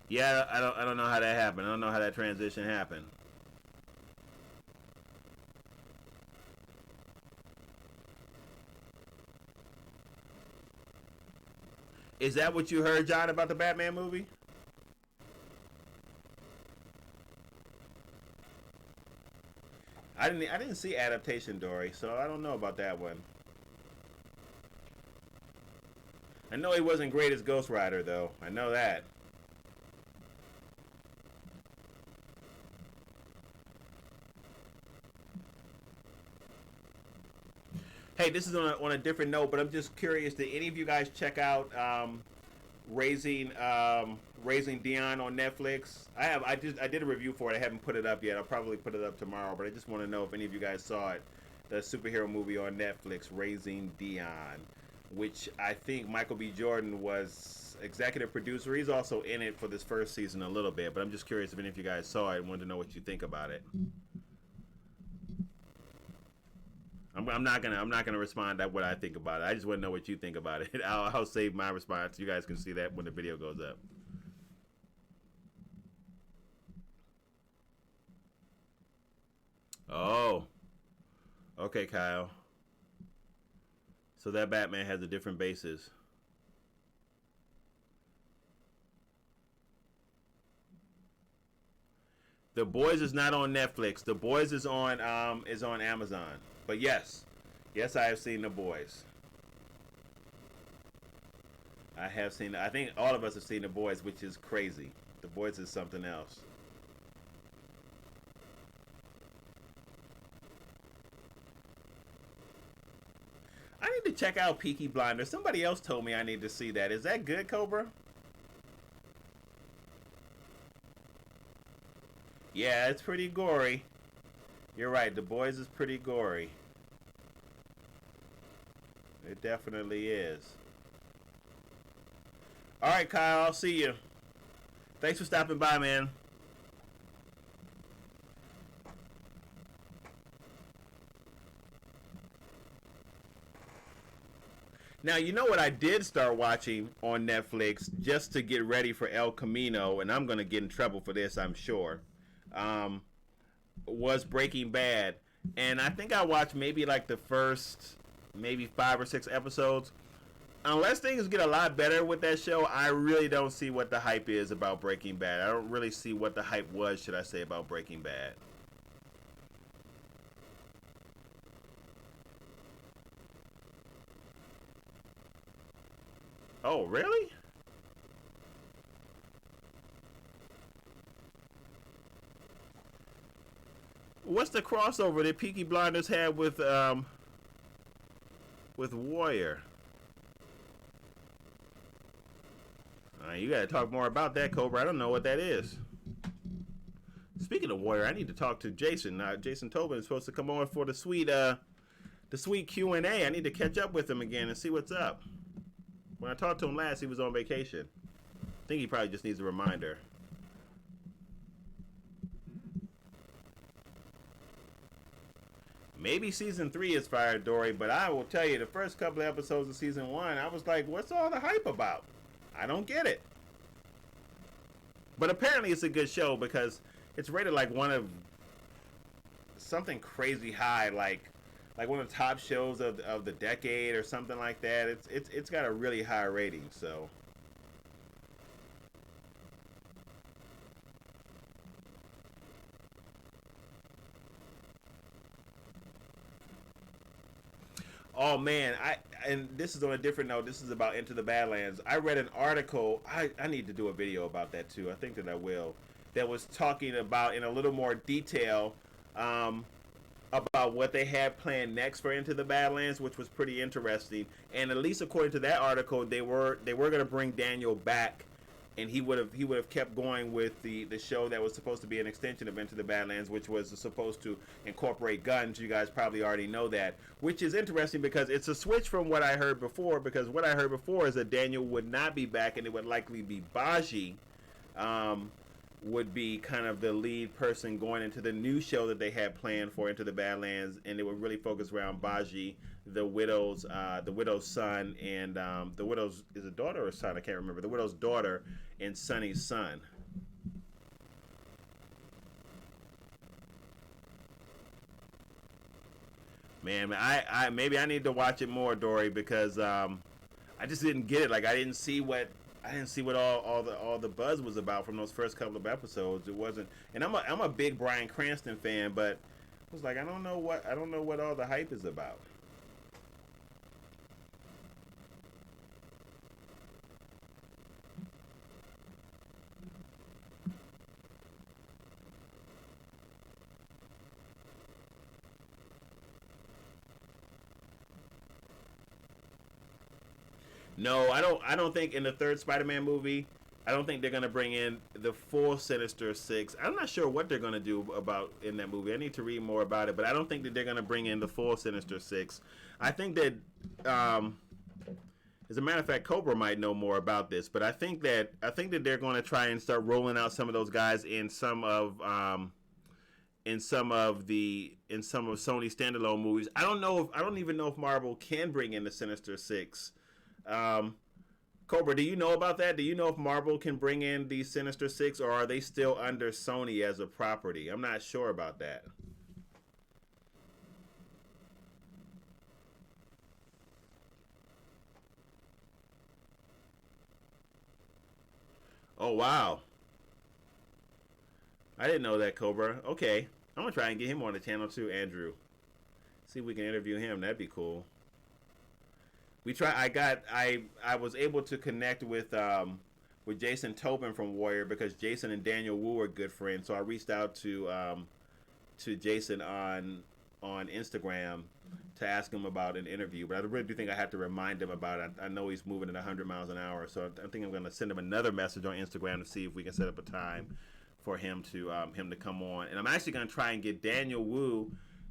Yeah, I don't know how that happened. I don't know how that transition happened. Is that what you heard, John, about the Batman movie? I didn't see Adaptation, Dory, so I don't know about that one. I know he wasn't great as Ghost Rider, though. I know that. Hey, this is on a different note, but I'm just curious. Did any of you guys check out Raising Dion on Netflix? I have. I did a review for it. I haven't put it up yet. I'll probably put it up tomorrow. But I just want to know if any of you guys saw it. The superhero movie on Netflix, Raising Dion, which I think Michael B. Jordan was executive producer. He's also in it for this first season a little bit. But I'm just curious if any of you guys saw it and wanted to know what you think about it. I'm not gonna respond to what I think about it. I just want to know what you think about it. I'll save my response. You guys can see that when the video goes up. Oh, okay, Kyle. So that Batman has a different basis. The Boys is not on Netflix. The Boys is on Amazon. But yes, I have seen The Boys. I have seen. I think all of us have seen The Boys, which is crazy. The Boys is something else. I need to check out Peaky Blinders. Somebody else told me I need to see that. Is that good, Cobra? Yeah, it's pretty gory. You're right. The Boys is pretty gory. It definitely is. All right, Kyle. I'll see you. Thanks for stopping by, man. Now, you know what I did start watching on Netflix just to get ready for El Camino, and I'm going to get in trouble for this, I'm sure, was Breaking Bad. And I think I watched maybe like the first maybe 5 or 6 episodes. Unless things get a lot better with that show, I really don't see what the hype is about Breaking Bad. I don't really see what the hype was, should I say, about Breaking Bad. Oh, really? What's the crossover that Peaky Blinders had with Warrior? You gotta talk more about that, Cobra. I don't know what that is. Speaking of Warrior, I need to talk to Jason. Jason Tobin is supposed to come on for the sweet Q&A. I need to catch up with him again and see what's up. When I talked to him last, he was on vacation. I think he probably just needs a reminder. Maybe season 3 is fired, Dory, but I will tell you, the first couple of episodes of season 1, I was like, what's all the hype about? I don't get it. But apparently it's a good show because it's rated like one of something crazy high, like one of the top shows of the decade or something like that. It's got a really high rating, so. Oh man, and this is on a different note. This is about Into the Badlands. I read an article. I need to do a video about that too. I think that I will. That was talking about in a little more detail about what they had planned next for Into the Badlands, which was pretty interesting. And at least according to that article, they were going to bring Daniel back, and he would have kept going with the show that was supposed to be an extension of Into the Badlands, which was supposed to incorporate guns. You guys probably already know that, which is interesting because it's a switch from what I heard before. Because what I heard before is that Daniel would not be back, and it would likely be Baji would be kind of the lead person going into the new show that they had planned for Into the Badlands, and it would really focus around Baji, the widow's son, and the widow's is a daughter or son? I can't remember. The widow's daughter and Sonny's son. Man, I maybe I need to watch it more, Dory, because I just didn't get it. Like I didn't see what all the buzz was about from those first couple of episodes. It wasn't, and I'm a big Bryan Cranston fan, but I was like, I don't know what all the hype is about. No, I don't. I don't think in the third Spider-Man movie, I don't think they're gonna bring in the full Sinister Six. I'm not sure what they're gonna do about in that movie. I need to read more about it, but I don't think that they're gonna bring in the full Sinister Six. I think that, as a matter of fact, Cobra might know more about this, but I think that they're going to try and start rolling out some of those guys in some of Sony standalone movies. I don't even know if Marvel can bring in the Sinister Six. Cobra, do you know about that? Do you know if Marvel can bring in the Sinister Six, or are they still under Sony as a property? I'm not sure about that. Oh, wow. I didn't know that, Cobra. Okay. I'm going to try and get him on the channel too, Andrew. See if we can interview him. That'd be cool. I was able to connect with Jason Tobin from Warrior because Jason and Daniel Wu are good friends. So I reached out to Jason on Instagram to ask him about an interview. But I really do think I have to remind him about it. I know he's moving at 100 miles an hour, so I think I'm going to send him another message on Instagram to see if we can set up a time for him to come on. And I'm actually going to try and get Daniel Wu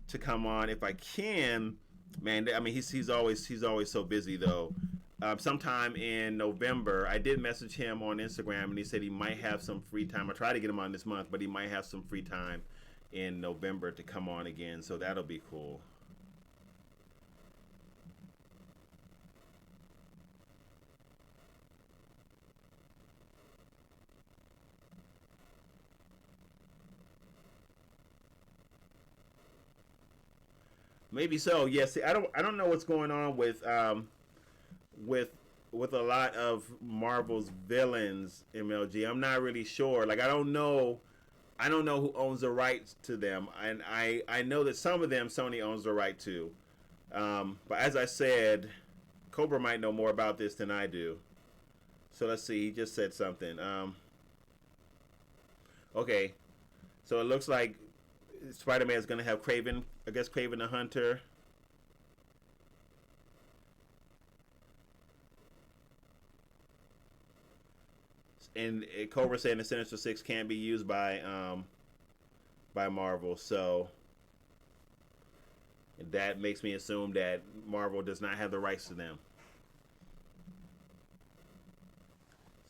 to come on if I can. Man, I mean, he's always so busy though. Sometime in November, I did message him on Instagram, and he said he might have some free time. I tried to get him on this month, but he might have some free time in November to come on again. So that'll be cool. Maybe so. Yes. I don't know what's going on with a lot of Marvel's villains, MLG. I'm not really sure. Like I don't know who owns the rights to them, and I know that some of them Sony owns the right to. But as I said, Cobra might know more about this than I do. So let's see. He just said something. Okay. So it looks like Spider-Man is going to have Kraven, I guess Kraven the Hunter. And Cobra saying the Sinister Six can't be used by Marvel, so that makes me assume that Marvel does not have the rights to them.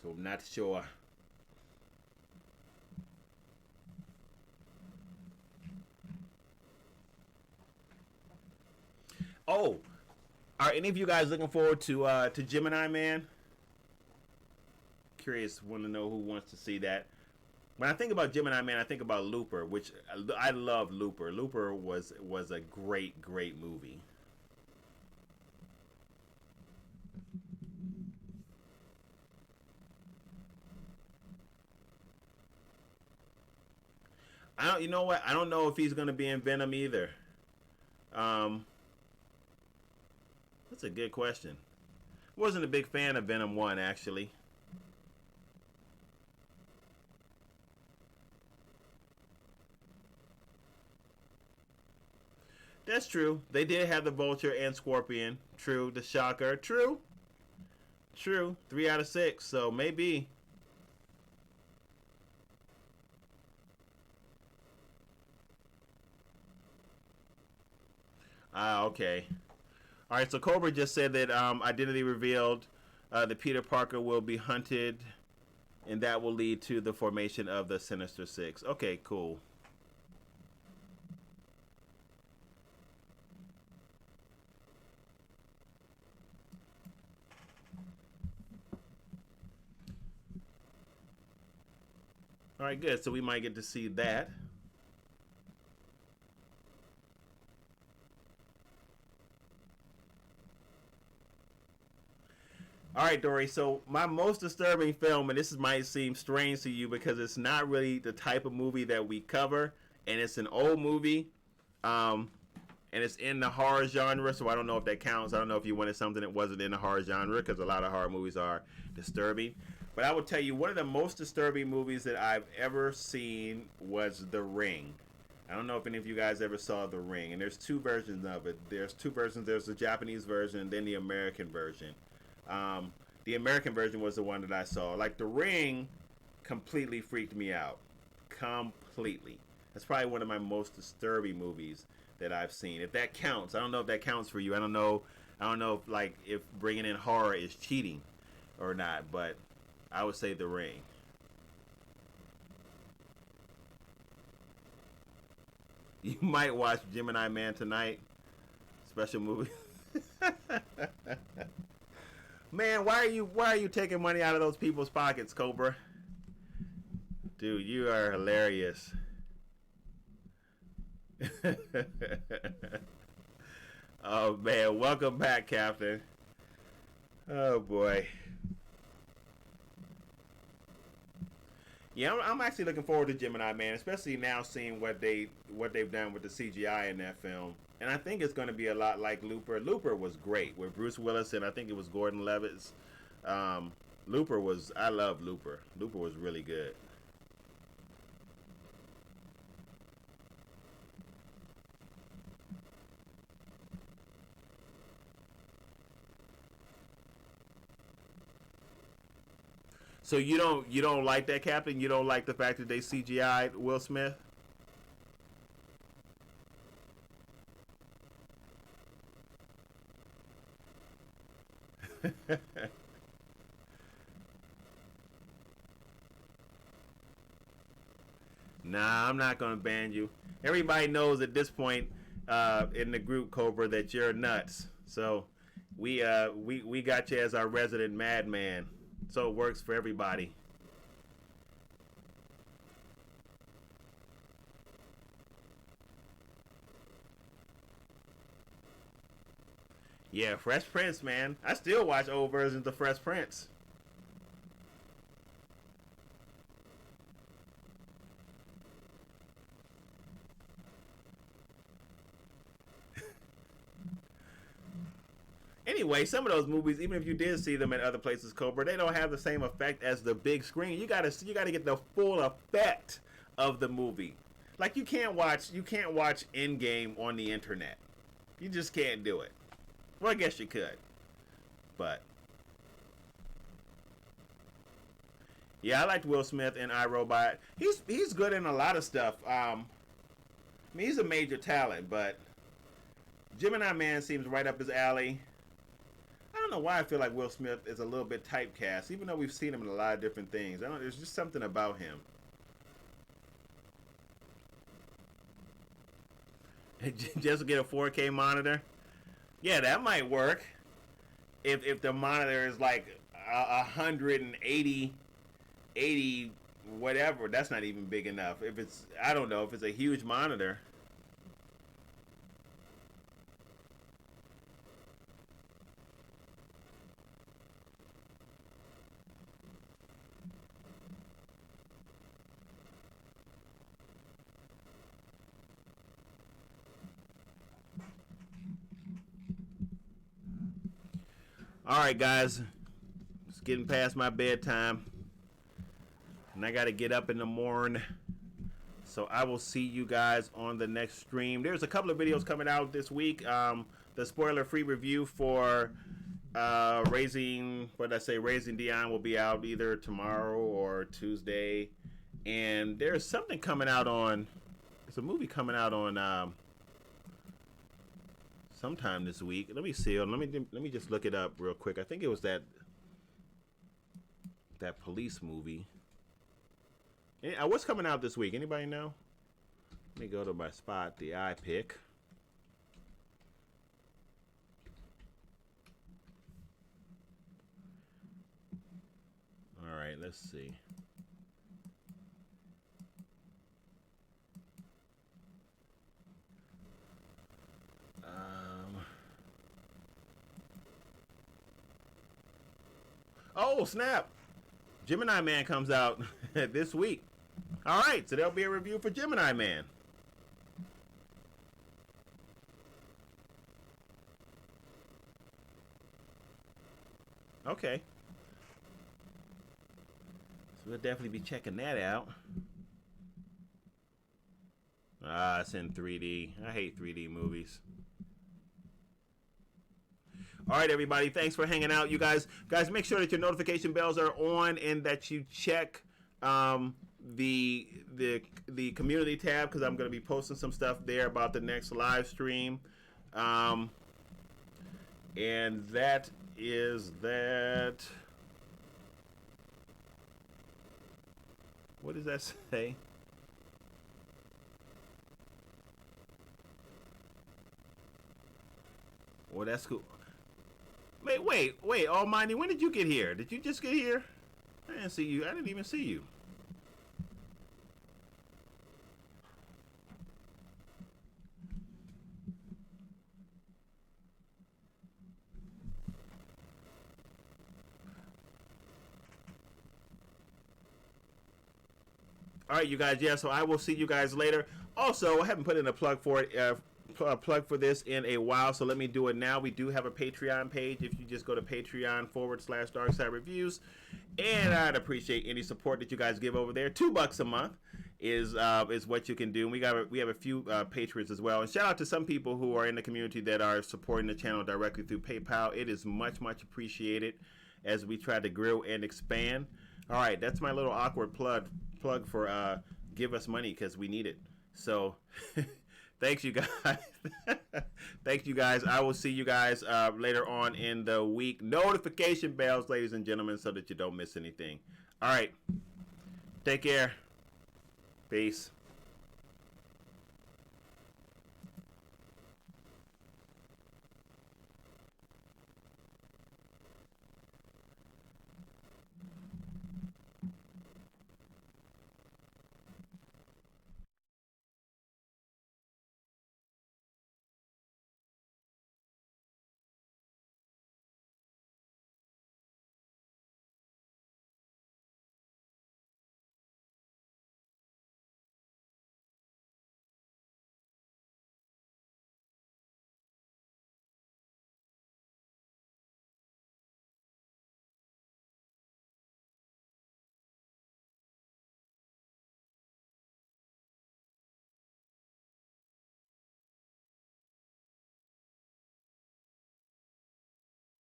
So I'm not sure. Oh, are any of you guys looking forward to Gemini Man? Curious, want to know who wants to see that. When I think about Gemini Man, I think about Looper, which I love Looper. Looper was a great movie. You know what? I don't know if he's going to be in Venom either. That's a good question. Wasn't a big fan of Venom 1, actually. That's true. They did have the Vulture and Scorpion. True. The Shocker. True. 3 out of 6. So maybe. Okay. All right, so Cobra just said that identity revealed, that Peter Parker will be hunted, and that will lead to the formation of the Sinister Six. Okay, cool. All right, good. So we might get to see that. All right, Dory. So my most disturbing film, and this might seem strange to you because it's not really the type of movie that we cover, and it's an old movie, and it's in the horror genre. So I don't know if that counts. I don't know if you wanted something that wasn't in the horror genre because a lot of horror movies are disturbing. But I will tell you, one of the most disturbing movies that I've ever seen was The Ring. I don't know if any of you guys ever saw The Ring, and there's two versions of it. There's two versions. There's the Japanese version and then the American version. The American version was the one that I saw. Like The Ring, completely freaked me out. Completely. That's probably one of my most disturbing movies that I've seen. If that counts, I don't know if that counts for you. I don't know if like if bringing in horror is cheating or not, but I would say The Ring. You might watch Gemini Man tonight. Special movie. Man, why are you taking money out of those people's pockets, Cobra? Dude, you are hilarious. Oh man, welcome back, Captain. Oh boy. Yeah, I'm actually looking forward to Gemini Man, especially now seeing what they've done with the CGI in that film. And I think it's going to be a lot like Looper. Looper was great with Bruce Willis, and I think it was Gordon Levitt's. I love Looper. Looper was really good. So you don't like that, Captain? You don't like the fact that they CGI'd Will Smith? Nah, I'm not gonna ban you. Everybody knows at this point in the group, Cobra, that you're nuts. So we got you as our resident madman. So it works for everybody. Yeah, Fresh Prince, man. I still watch old versions of Fresh Prince. Anyway, some of those movies, even if you did see them in other places, Cobra, they don't have the same effect as the big screen. You gotta get the full effect of the movie. Like you can't watch Endgame on the internet. You just can't do it. Well, I guess you could, but yeah, I liked Will Smith in iRobot. He's good in a lot of stuff. I mean, he's a major talent, but Gemini Man seems right up his alley. I don't know why I feel like Will Smith is a little bit typecast, even though we've seen him in a lot of different things. There's just something about him. Just get a 4K monitor. Yeah, that might work. If the monitor is like 180, 80, whatever, that's not even big enough. If it's, I don't know, if it's a huge monitor. All right, guys, it's getting past my bedtime, and I got to get up in the morning. So I will see you guys on the next stream. There's a couple of videos coming out this week. The spoiler-free review for Raising Dion will be out either tomorrow or Tuesday. And there's something coming out on. There's a movie coming out on. Sometime this week. Let me see. Let me just look it up real quick. I think it was that police movie. What's coming out this week? Anybody know? Let me go to my spot, the iPick. All right, let's see. Oh, snap. Gemini Man comes out this week. All right, so there'll be a review for Gemini Man. Okay. So we'll definitely be checking that out. It's in 3D. I hate 3D movies. All right, everybody. Thanks for hanging out. You guys, make sure that your notification bells are on and that you check the community tab, because I'm going to be posting some stuff there about the next live stream. And that is that. What does that say? Well, that's cool. Wait, Almighty, when did you get here? Did you just get here? I didn't see you. I didn't even see you. All right, you guys. Yeah, so I will see you guys later. Also, I haven't put in a plug for it. Plug for this in a while, so let me do it now. We do have a Patreon page. If you just go to Patreon.com/DarkSideReviews, and I'd appreciate any support that you guys give over there. $2 a month is what you can do. And we have a few patrons as well. And shout out to some people who are in the community that are supporting the channel directly through PayPal. It is much appreciated as we try to grow and expand. All right, that's my little awkward plug for give us money, because we need it. So. Thanks, you guys. Thanks, you guys. I will see you guys later on in the week. Notification bells, ladies and gentlemen, so that you don't miss anything. All right. Take care. Peace.